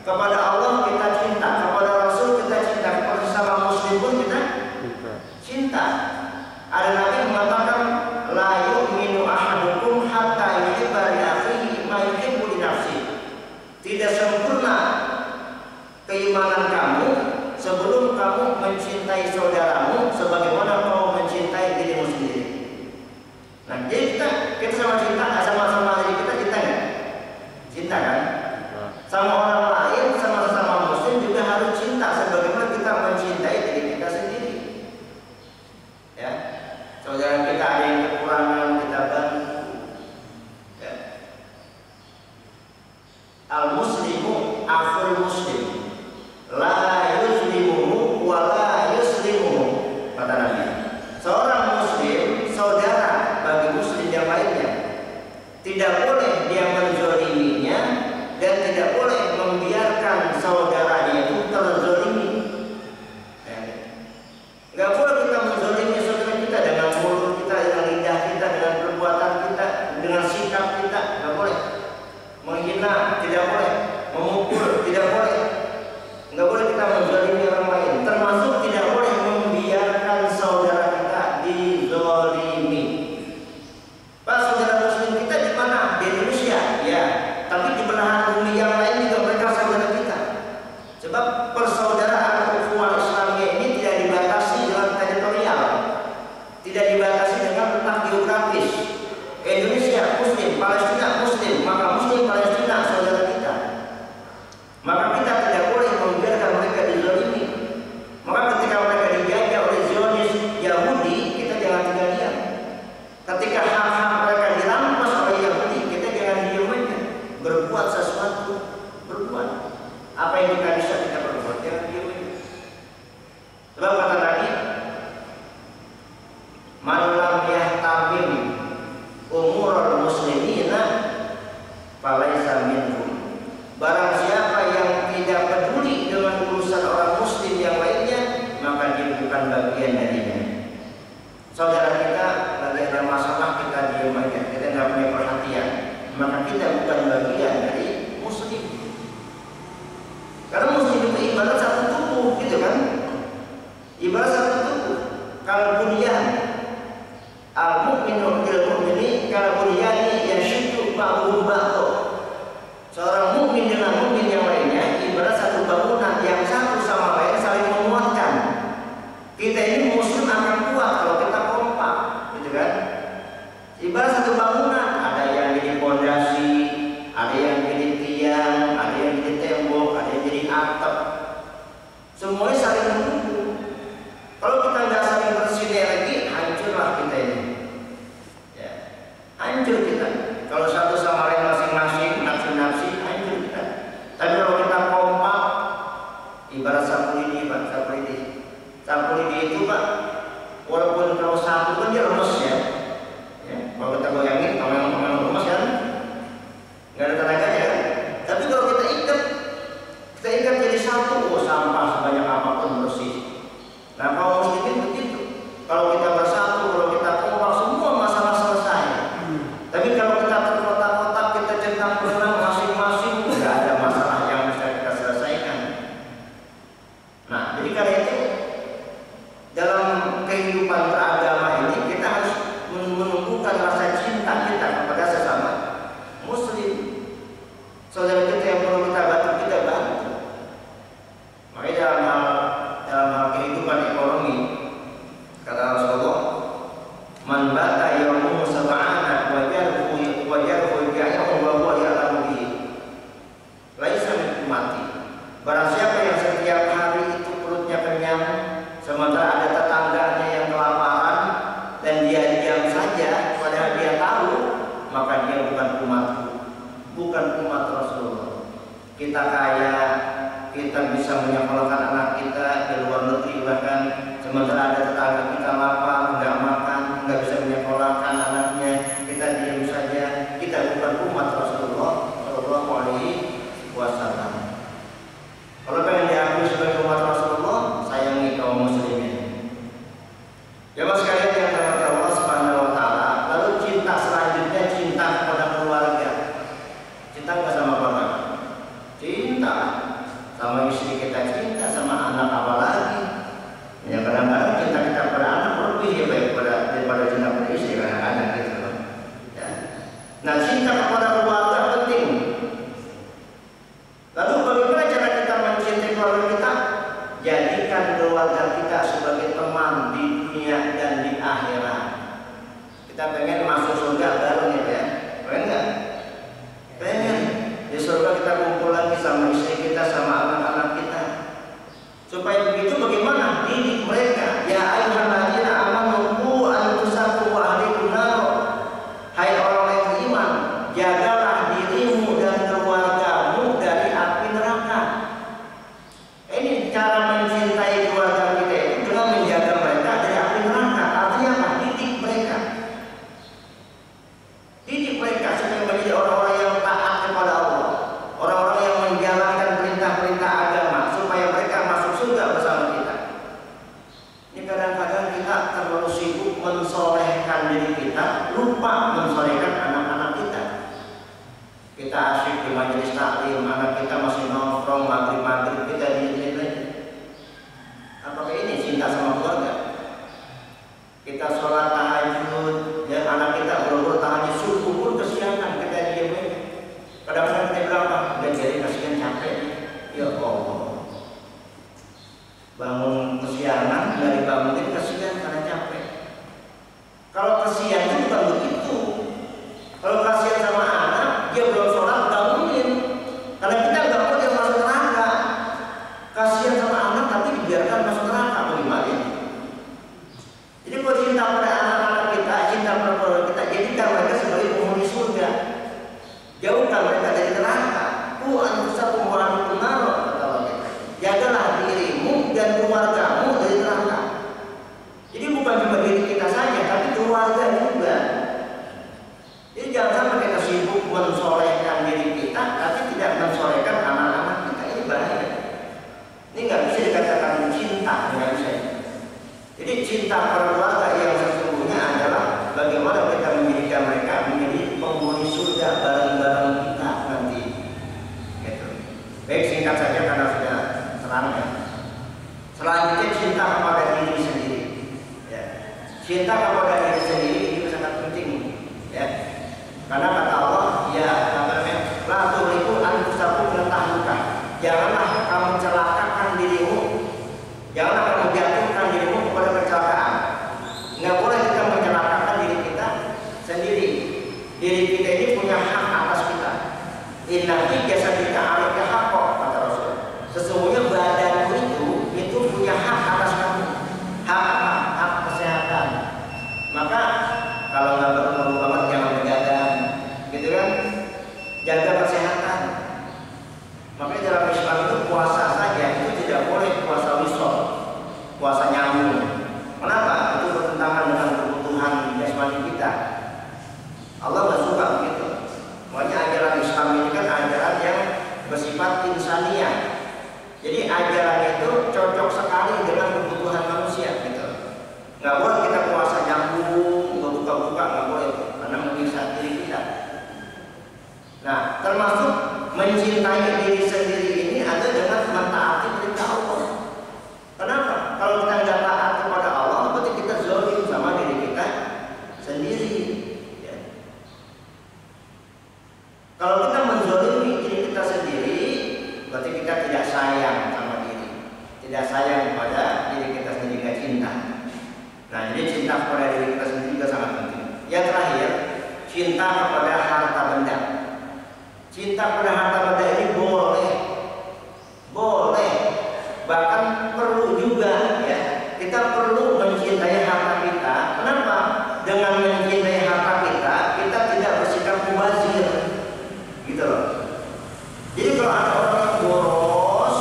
Kepada Allah kita cinta, kepada Rasul kita cinta, kepada sesama Muslim pun kita cinta. Ada Nabi mengatakan, la yu'minu ahadukum hatta yuhibba li akhihi ma yuhibbu li nafsihi. Tidak sempurna keimanan kamu sebelum kamu mencintai saudaramu sebagaimana kamu mencintai dirimu sendiri. Nah, jadi kita sama cinta, sama diri kita cinta nggak? Cinta kan? Sama orang lain, sama sesama Muslim juga harus cinta sebagaimana kita mencintai diri kita sendiri. Ya, saudara kita ada yang kekurangan, kita bantu. Ya. Al-muslimu akhul muslim, la yuzlimuhu wa la yuslimuhu, kata Nabi. Seorang Muslim saudara bagi Muslim yang lainnya. Tidak boleh dia menzoliminya dan tidak boleh membiarkan saudaranya itu terzolimi. Nggak boleh kita menzolimi saudara kita dengan mulut kita, dengan lidah kita, dengan perbuatan kita, dengan sikap kita. Nggak boleh. Menghina tidak boleh, memukul tidak boleh. Nggak boleh kita menzolimi orang lain. Termasuk tidak boleh membiarkan saudara kita dizolimi. Pak, saudara Muslim kita di mana? Di Indonesia, ya. Tapi di belahan bumi yang lain juga mereka saudara kita. Sebab persaudaraan ukhuwah Islamiyah ini tidak dibatasi dengan teritorial, tidak dibatasi dengan letak geografis. Indonesia Muslim, Palestina Muslim, maka Muslim Palestina saudara kita. Maka kita tidak boleh membiarkan mereka dizalimi. Maka ketika mereka dijajah oleh Zionis Yahudi, kita jangan tinggal diam. Ketika hak-hak mereka dirampas oleh Yahudi, kita jangan diam aja. Berbuat sesuatu, berbuat. Apa yang kita bisa kita berbuat, jangan diam aja. Sebab kata Nabi, man lam yahtamim umurul muslimina falaisa minhum. Barang siapa yang tidak peduli dengan urusan orang muslim yang lainnya, maka dia bukan bagian darinya. Saudara kita lagi ada masalah, kita diam aja, kita nggak punya perhatian, maka kita bukan bagian dari muslim. Karena muslim itu ibarat satu tubuh, gitu kan? Ibarat satu tubuh. Kalau bunyan al-mu'minu bil mu'mini kalau bunyani yashuddu ba'dhu ba'dhu. Seorang mukmin dengan mukmin yang lainnya ibarat satu bangunan yang satu sama lain saling menguatkan. Kita ini muslim akan kuat kalau kita kompak, gitu kan? Ibarat satu bangunan, ada yang jadi pondasi, ada yang jadi tiang, ada yang jadi tembok, ada yang jadi atap. Semuanya saling mendukung. Man bata yawmuhu sab'ana wa yarfu ja'yahu wa huwa ya'lamu bihi. Laisa min ummati. Barang siapa yang setiap hari itu perutnya kenyang, sementara ada tetangganya yang kelaparan dan dia diam saja, padahal dia tahu, maka dia bukan umatku, bukan umat Rasulullah. Kita kaya, kita bisa menyekolahkan anak kita di luar negeri bahkan, sementara ada tetangga kita lapar, nggak makan, nggak bisa menyekolahkan anaknya, kita diam saja. Kita bukan umat Rasulullah Shallallahu Alaihi Wasallam. Kalau pengen diakui sebagai umat Rasulullah, sayangi kaum muslimin. Ya mas sekalian yang dirahmati Allah Subhanahu Wa Taala. Lalu cinta selanjutnya cinta kepada keluarga. Cinta nggak sama keluarga? Cinta sama istri kita, cinta sama anak apalagi. Ya kadang-kadang cinta kita pada anak lebih ya baik daripada cinta pada istri kadang-kadang gitu loh. Ya. Nah cinta kepada keluarga penting. Lalu bagaimana cara kita mencintai keluarga kita? Jadikan keluarga kita sebagai teman di dunia dan di akhirat. Kita pengen masuk surga bareng ya, pengen nggak? Pengen. Di surga kita kumpul lagi sama istri kita, sama anak-anak kita. Supaya begitu bagaimana? Didik mereka. Ya ayyuhalladzina amanu qu anfusakum wa ahlikum nar. Hai orang yang beriman, jagalah dirimu dan keluargamu dari api neraka. Ini cara mencintai keluarga kita itu dengan menjaga mereka dari api neraka. Artinya apa? Didik mereka. Didik mereka supaya menjadi orang-orang yang taat kepada Allah, orang-orang yang menjalankan perintah-perintah agama, supaya mereka masuk surga bersama kita. Ini kadang-kadang kita terlalu sibuk mensolehkan diri kita, lupa mensolehkan anak-anak kita. Kita asyik di majelis taklim, anak kita masih nongkrong maghrib-maghrib, kita diin aja. Apakah ini cinta sama keluarga? Kita sholat tahajud, ya anak kita buru-buru tahajud subuh pun kesiangan, kita diam aja. Kadang-kadang kita bilang apa? Udah jadi kasihan capek. Ya Allah, bangun kesiangan, dari bangunin kesian karena capek. Kalau kesian itu bukan begitu. Kalau kasihan sama anak, dia belum sholat bangunin. Karena kita nggak mau dia masuk neraka. Kasihan sama anak tapi dibiarkan masuk neraka, bagaimana? Jadi kalau cinta pada anak-anak kita, cinta pada keluarga kita, jadikan mereka sebagai penghuni surga. Jauhkan mereka dari neraka. Anfusakum wa ahlikum nar, kata Allah. Jagalah dirimu dan keluargamu dari neraka. Jadi bukan cuma diri kita saja, tapi keluarga juga. Jadi jangan sampai kita sibuk mensolehkan diri kita, tapi tidak mensolehkan anak-anak kita. Ini bahaya. Ini nggak bisa dikatakan cinta, nggak bisa. Jadi cinta keluarga yang sesungguhnya adalah bagaimana kita menjadikan mereka menjadi penghuni surga bareng-bareng kita nanti. Gitu. Baik, singkat saja karena sudah terang ya. Selanjutnya cinta kepada diri sendiri. Ya. Cinta kepada diri sendiri ini sangat penting. Ya. Karena kata Allah, ya namanya la tuliku anfusakum min tahluka. Janganlah kamu celakakan dirimu. Janganlah kamu jatuhkan dirimu kepada kecelakaan. Nggak boleh kita mencelakakan diri kita sendiri. Diri kita ini punya hak atas kita. Inna fi jasadika 'alaika haqqan, kata Rasul. Sesungguhnya badanmu itu punya hak atas kamu. Hak kesehatan. Maka kalau nggak perlu banget jangan begadang, gitu kan? Jaga kesehatan. Makanya dalam Islam itu puasa saja itu tidak boleh puasa wisol, puasa nyamuk. Kenapa? Itu bertentangan dengan kebutuhan jasmani kita. Allah nggak suka begitu. Makanya ajaran Islam ini kan ajaran yang bersifat insaniah. Jadi ajaran itu cocok sekali dengan kebutuhan manusia, gitu. Nggak boleh kita puasa nyambung, buka-buka, nggak boleh itu, karena menyiksa diri kita. Nah, termasuk mencintai diri sendiri ini ada dengan mentaati perintah Allah. Kenapa? Kalau kita nggak taat kepada Allah, berarti kita zalim sama diri kita sendiri. Ya. Kalau kita menzalimi diri kita sendiri, berarti kita tidak sayang sama diri, tidak sayang kepada diri kita sendiri, nggak cinta. Nah, jadi cinta kepada harta benda. Cinta kepada harta benda ini boleh, bahkan perlu juga ya. Kita perlu mencintai harta kita. Kenapa? Dengan mencintai harta kita, kita tidak bersikap mubazir, gitu loh. Jadi kalau ada orang yang boros,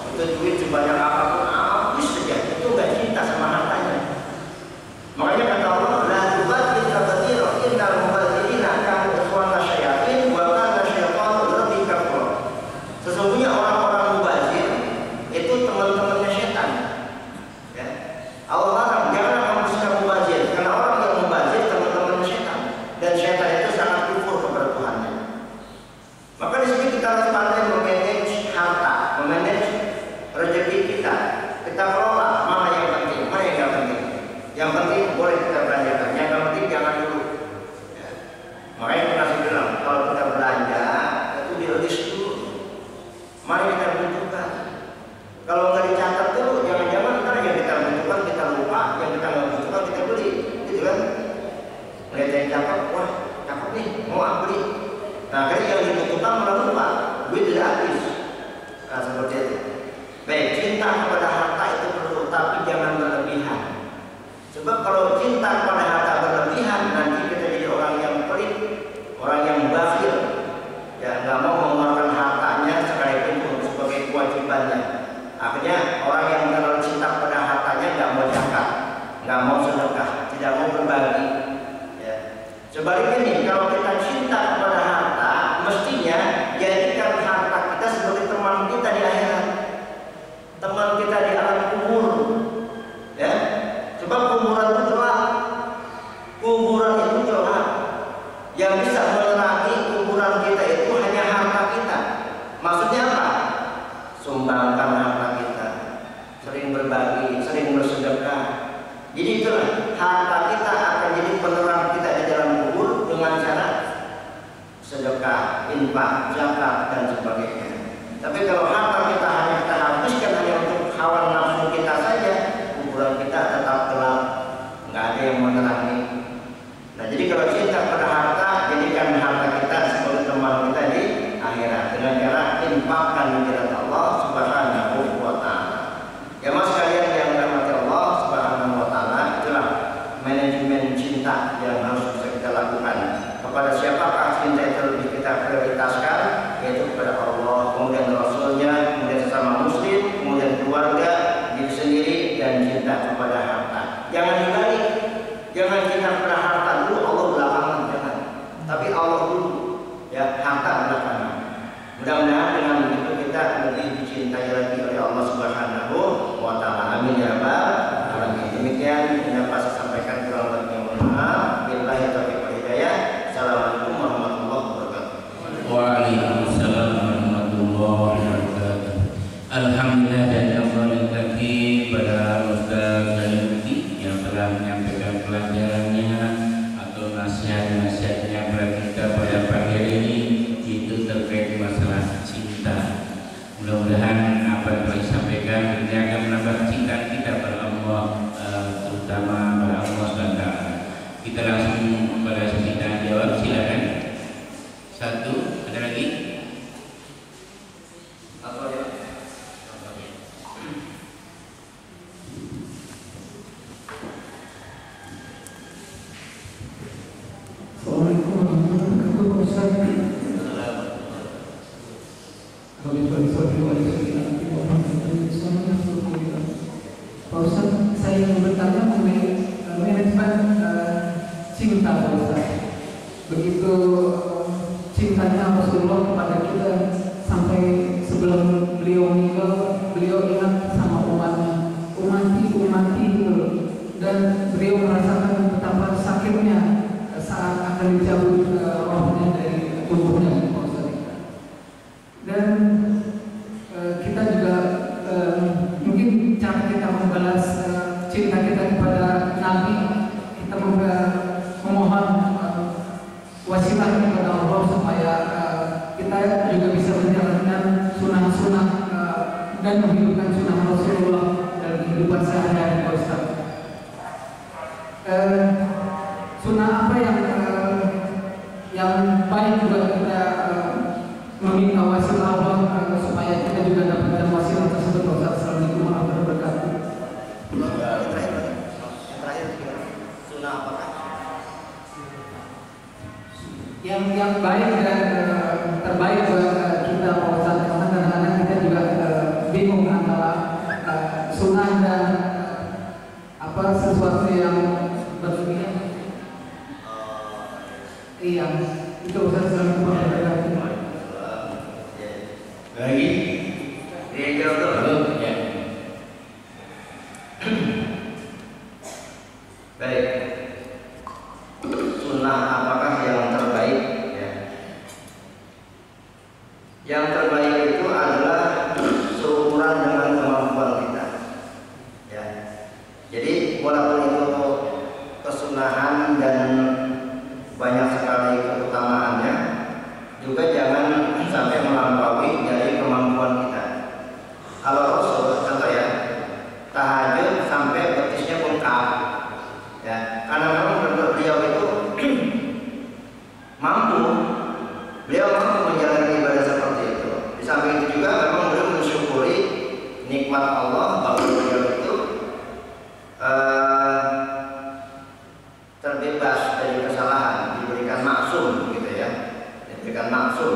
itu duit sebanyak apapun habis saja, itu gak cinta sama hartanya. Makanya kata Allah, la tubadzir tabdzira innal mubadzirina kanu ikhwana syayatin wa kana syaitanu lirabbika kafura. Sesungguhnya orang-orang mubazir itu teman-temannya setan. Ya. Allah larang jangan kamu bersikap mubazir, karena orang yang mubazir teman-temannya setan, dan setan itu sangat kufur kepada Tuhannya. Maka di sini kita harus pandai memanage harta, memanage rezeki kita. Kita kelola mana yang penting, mana yang nggak penting. Yang penting boleh kita belanjakan, yang nggak penting jangan dulu. Ya. Makanya pernah saya bilang kalau kita belanja itu di-list dulu. Mana yang kita butuhkan. Kalau nggak dicatat dulu, jangan-jangan ntar yang kita butuhkan kita lupa, yang kita nggak butuhkan kita beli, gitu kan? Melihat yang cakep, wah cakep nih, mau beli. Nah, akhirnya yang dibutuhkan malah lupa, duit tidak habis. Nah, seperti itu. Baik, cinta kepada harta itu perlu, tapi jangan berlebihan. Sebab kalau cinta kepada harta berlebihan, nanti kita jadi orang yang pelit, orang yang bakhil, ya nggak mau mengeluarkan hartanya sekalipun sebagai kewajibannya. Akhirnya orang yang terlalu cinta kepada hartanya nggak mau zakat, nggak mau sedekah, tidak mau berbagi. Ya. Sebaliknya nih, kalau kita cinta kepada harta, mestinya jadikan harta kita sebagai teman kita di akhirat, teman kita di alam kubur. Ya. Sebab kuburan itu gelap. Kuburan itu gelap. Yang bisa menerangi kuburan kita itu hanya harta kita. Maksudnya apa? Sumbangkan harta kita, sering berbagi, sering bersedekah. Jadi itulah harta kita akan jadi penerang kita di dalam kubur dengan cara sedekah, infak, zakat dan sebagainya. Tapi kalau harta kita hanya kita habiskan hanya untuk hawa nafsu kita saja, kuburan kita tetap gelap, nggak ada yang menerangi. Nah, jadi kalau cinta pada harta, jadikan harta kita sebagai teman kita di akhirat dengan cara infakkan di jalan Allah Subhanahu wa taala. Ya mas sekalian yang dirahmati Allah Subhanahu wa taala, itulah manajemen cinta yang harus bisa kita lakukan. Kepada siapakah cinta itu lebih kita prioritaskan? Yaitu kepada Allah, kemudian Rasulnya, kemudian sesama muslim, kemudian keluarga, diri sendiri, dan cinta kepada harta. Jangan dibalik, jangan cinta kepada harta dulu, Allah belakangan, jangan. Tapi Allah dulu, ya harta belakangan. Mudah-mudahan dengan begitu kita lebih dicintai lagi oleh Allah Subhanahu wa taala. Amin ya rabbal alamin. Demikian yang dapat saya sampaikan, kurang lebihnya mohon maaf. Billahi taufiq wal hidayah. Assalamualaikum warahmatullahi wabarakatuh. Waalaikumsalam warahmatullahi wabarakatuh. Alhamdulillah dan terima kasih pada Ustaz Zainuddin yang telah menyampaikan pelajarannya atau nasihat-nasihatnya kepada kita pada pagi hari ini, itu terkait masalah cinta. Mudah-mudahan apa yang telah disampaikan ini akan menambah cinta kita pada Allah, terutama pada Allah SWT. Kita langsung pada sesi tanya jawab, silakan. Satu, ada lagi? Apa ya? Assalamualaikum warahmatullahi wabarakatuh. Pak Ustaz, saya ingin bertanya mengenai manajemen cinta, Pak Ustaz. Begitu cintanya Rasulullah kepada kita sampai sebelum beliau meninggal, beliau ingat sama umatnya, umati gitu, dan beliau merasakan betapa sakitnya saat akan dicabut rohnya dari tubuhnya, Pak Ustaz. Dan kita juga mungkin cara kita membalas cinta kita kepada Nabi, kita memohon wasilah kepada Allah supaya kita juga bisa menjalankan sunnah-sunnah dan menghidupkan sunnah Rasulullah dalam kehidupan sehari-hari, Pak Ustaz. Sunnah apa yang yang baik dan terbaik buat kita Pak Ustadz, karena kadang-kadang kita juga bingung antara sunnah dan sesuatu yang berlebihan. Iya, itu Ustadz selalu memperhatikan. Lagi? Dia jawab dulu. Ya. Baik. Sunnah apakah yang terbaik? Ya. Yang terbaik itu adalah seukuran dengan kemampuan kita. Ya. Jadi walaupun itu kesunahan dan banyak sekali keutamaannya, juga jangan sampai melampaui dari kemampuan kita. Kalau Rasul, contoh ya, tahajud sampai betisnya bengkak, ya, karena memang beliau itu mampu, beliau mampu menjalani ibadah seperti itu. Di samping itu juga memang beliau mensyukuri nikmat Allah bahwa beliau itu terbebas dari kesalahan, diberikan maksum, gitu ya, diberikan maksum.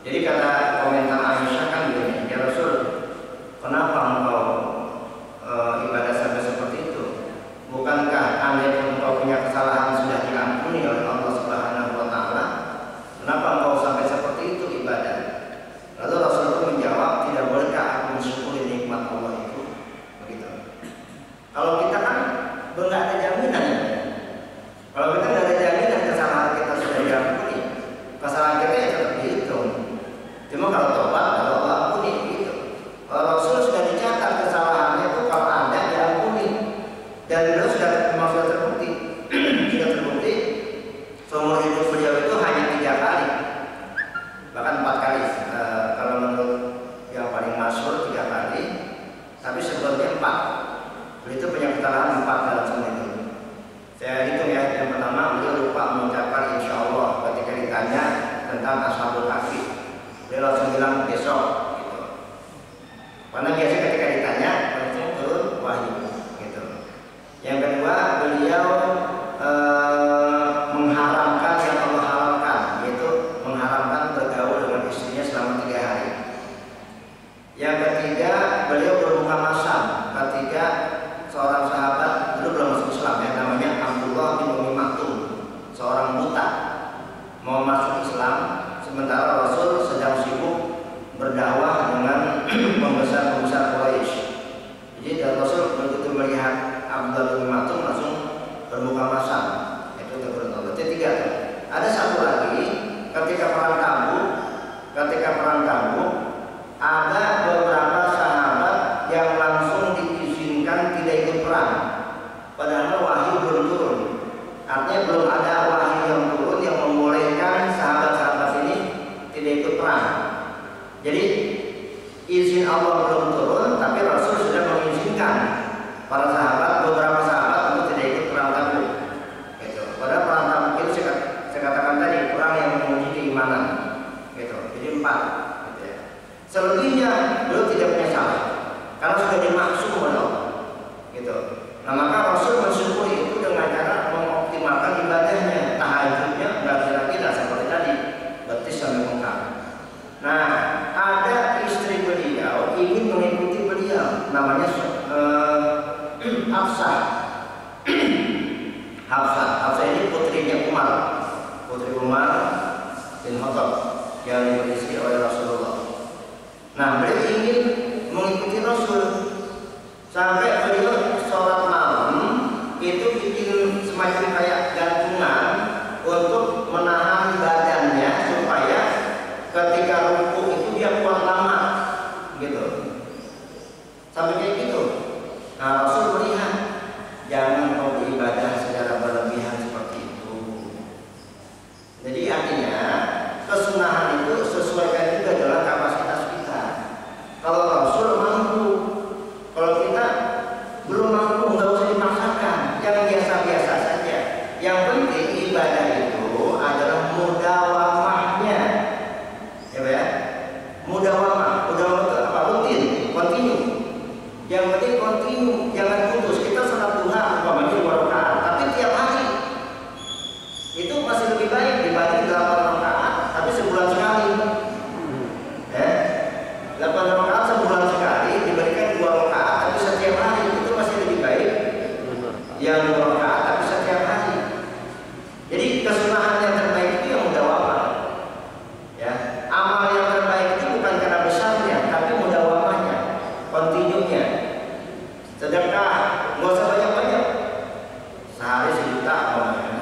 Jadi kata komentar Aisyah kan begini, ya Rasul, kenapa engkau ibadah sampai seperti itu? Bukankah andai engkau punya kesalahan sudah diampuni oleh Allah Subhanahu wa Ta'ala? Kenapa engkau sampai seperti itu ibadah? Lalu Rasul itu menjawab, tidak bolehkah aku mensyukuri nikmat Allah itu? Begitu. Kalau kita kan nggak ada jaminan. Kalau kita nggak ada jaminan kesalahan kita sudah diampuni, kesalahan kita ya tetap dihitung. Cuma kalau tobat, kalau Allah ampuni gitu. Kalau Rasul sudah dicatat kesalahannya itu kalau ada diampuni, dan beliau memang sudah terbukti, sudah terbukti seumur hidup beliau itu hanya 3 kali, bahkan 4 kali. Kalau menurut yang paling masyhur 3 kali, tapi sebelumnya 4. Beliau itu punya kesalahan 4 dalam seumur hidup. Saya hitung ya, yang pertama beliau lupa mengucapkan insya Allah ketika ditanya tentang ashabul kahfi. Beliau langsung bilang besok, gitu. Karena biasa ketika ditanya langsung turun wahyu, gitu. Yang kedua beliau mengharamkan yang Allah haramkan, yaitu mengharamkan bergaul dengan istrinya selama 3 hari. Yang ketiga beliau berbuka masam ketika seorang sahabat dulu belum masuk Islam, yang namanya Abdullah bin Umi Maktum, seorang buta, mau masuk Islam sementara Rasul sedang sibuk berdakwah dengan pembesar-pembesar Quraisy. Jadi Rasul begitu melihat Abdullah bin Umi Maktum langsung berbuka masam. Itu teguran Allah. Ketiga, ada satu lagi ketika perang Tabuk, ada beberapa sahabat yang langsung diizinkan tidak ikut perang. Padahal wahyu belum turun. Artinya belum ada wahyu yang turun yang membolehkan sahabat-sahabat ini tidak ikut perang. Jadi izin Allah belum turun, tapi Rasul sudah mengizinkan para sahabat, beberapa sahabat untuk tidak ikut perang Tabuk. Gitu. Padahal perang Tabuk itu saya katakan tadi perang yang menguji keimanan. Gitu. Jadi 4. Gitu ya. Selebihnya beliau tidak punya salah, karena sudah dimaksud oleh Allah. Gitu. Nah maka Rasul mensyukuri itu dengan cara mengoptimalkan ibadahnya, tahajudnya nggak kira-kira seperti tadi, betis sampai bengkak. Nah ada istri beliau ingin mengikuti beliau, namanya Hafsah. Hafsah ini putrinya Umar, putri Umar bin Khattab yang diisi oleh Rasulullah. Nah beliau ingin mengikuti Rasul sampai beliau sholat malam kesunahan yang terbaik itu yang mudawamah. Ya, amal yang terbaik itu bukan karena besarnya, tapi mudawamahnya, kontinunya. Sedekah nggak usah banyak-banyak, sehari 1 juta banyak kan?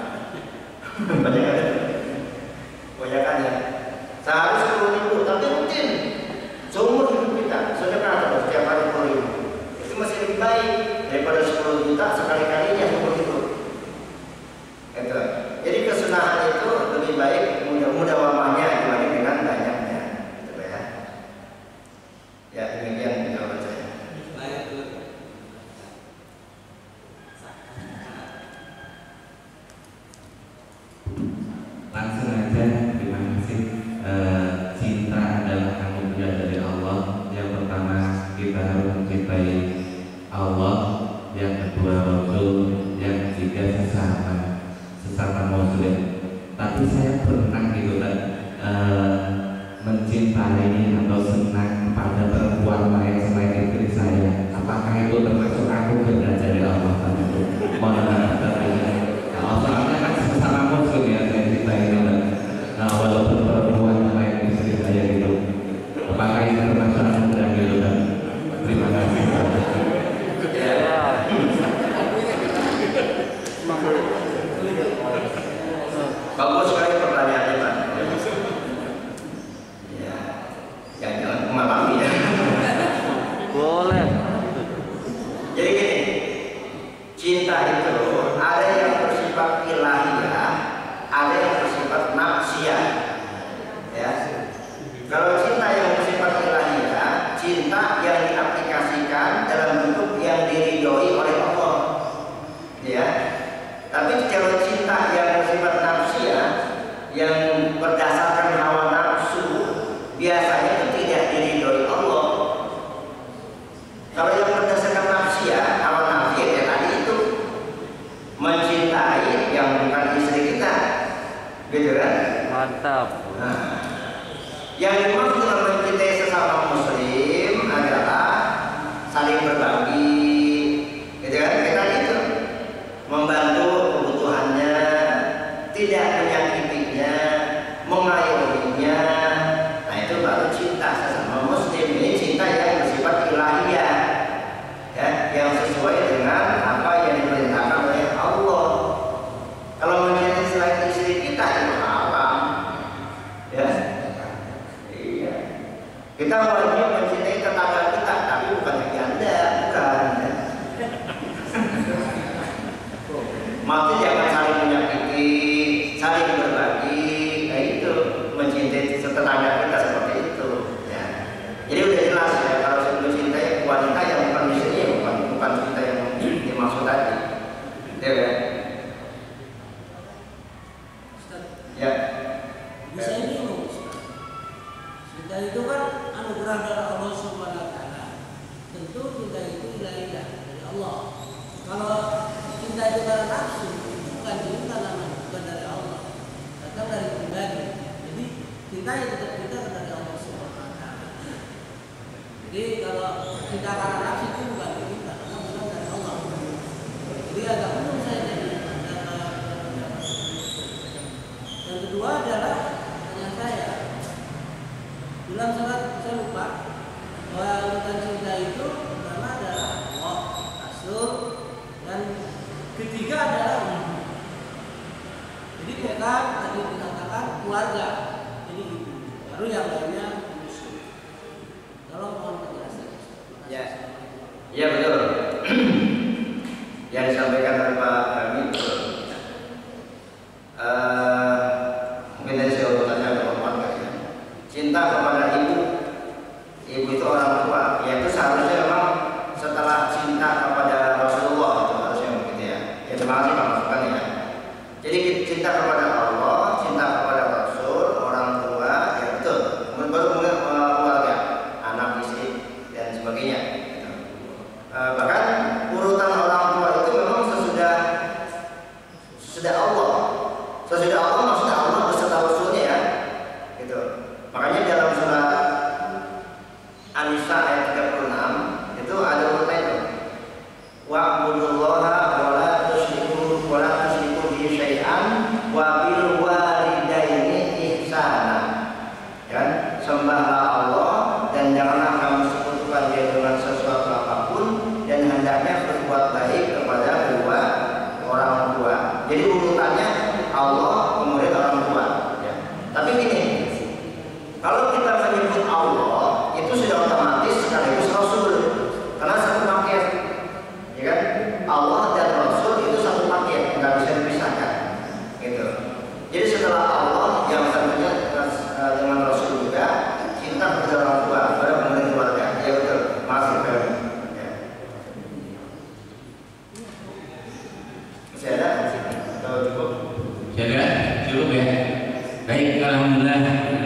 Banyak kan ya? Sehari 10.000, tapi rutin seumur hidup kita sedekah terus setiap hari 10.000. Itu masih lebih baik daripada 10 juta sekali-kalinya seumur hidup. Gitu. Jadi kesunahan itu lebih baik mudawamahnya dibanding dengan banyaknya. Gitu ya. Ya demikian jawaban saya. Langsung aja, terima kasih. Cinta adalah anugerah dari Allah. Yang pertama kita harus mencintai Allah, yang kedua Rasul, yang ketiga sesama Muslim. Tapi saya pernah gitu kan mencintai atau senang kepada perempuan lain selain istri saya. Apakah itu termasuk anugerah dari Allah? Soalnya kan sesama Muslim ya saya cintai itu kan. Nah, walaupun perempuan lain istri saya gitu, apakah itu termasuk anugerah gitu kan? Terima kasih. Bagus sekali pertanyaannya Pak. Ya, jangan mengalami ya. Boleh. Jadi gini, cinta itu ada yang bersifat ilahiyah, ada yang bersifat nafsiyah. Ya. Kalau cinta yang bersifat ilahiyah, cinta yang diaplikasikan dalam bentuk yang diridhoi oleh Allah. Ya. Tapi kalau cinta yang bersifat nafsiyah, yang berdasarkan hawa nafsu, biasanya itu tidak diridhoi Allah. Kalau yang berdasarkan nafsiyah, hawa nafsu ya tadi itu mencintai yang bukan istri kita, gitu kan? Mantap. Nah, yang dimaksud dengan mencintai sesama Muslim adalah saling berbagi, gitu kan? Kita itu membantu kebutuhannya, tidak menyakitinya, mengayominya. Nah itu baru cinta sesama Muslim. Ini cinta yang bersifat ilahiyah, ya, yang sesuai dengan apa yang diperintahkan oleh Allah. Kalau mencintai selain istri kita itu haram, ya. Iya. Kita wajib mencintai tetangga kita, tapi bukan janda, bukan. Ya. Maksudnya jangan saling menyakiti, saling berbagi, nah itu mencintai tetangga kita seperti itu. Ya. Jadi udah jelas ya kalau mencintai wanita yang bukan istrinya, bukan cinta yang dimaksud tadi. Ya. Ya. Bisa ini cinta itu kan anugerah dari Allah Subhanahu wa taala. Tentu cinta itu ilahiyah dari Allah. Kalau cinta itu karena nafsu, bukan cinta namanya, bukan dari Allah, datang dari pribadi. Jadi cinta yang tetap kita dari Allah Subhanahu wa taala. Jadi kalau cinta karena nafsu itu bukan cinta, karena bukan dari Allah. Jadi agak umum saya jadi. Yang kedua adalah pertanyaan saya. Dalam surat saya lupa bahwa urutan cinta itu pertama adalah Allah, Rasul, dan ketiga adalah ibu. Jadi bukan tadi dikatakan keluarga, jadi ibu. Baru yang lainnya musuh. Tolong mohon penjelasan. Ya, ya betul. Yang disampaikan oleh Pak Kami betul. Mungkin dari saya urutannya ada hormat kali ya. Cinta kepada ibu itu orang tua. Ya itu seharusnya memang setelah cinta kepada Rasulullah itu harusnya begitu ya. Ya terima kasih Pak masukan ya. Jadi cinta kepada Allah, cinta kepada Rasul, orang tua, ya betul. Baru kemudian keluarga, anak, istri dan sebagainya. Gitu. Bahkan urutan orang tua itu memang sesudah Allah. Sesudah Allah maksudnya Allah beserta Rasulnya ya. Gitu. Makanya dalam surat An-Nisa ayat 36 itu ada urutan itu. Wa'budullaha wa la tusyriku bihi syai'an wa Allah dan Rasul itu satu paket, nggak bisa dipisahkan. Gitu. Jadi setelah Allah yang tentunya dengan Rasul juga cinta kepada orang tua, kepada pemilik keluarga. Ya betul, masih baru. Ya. Masih ada? Atau cukup? Cukup ya. Baik, alhamdulillah.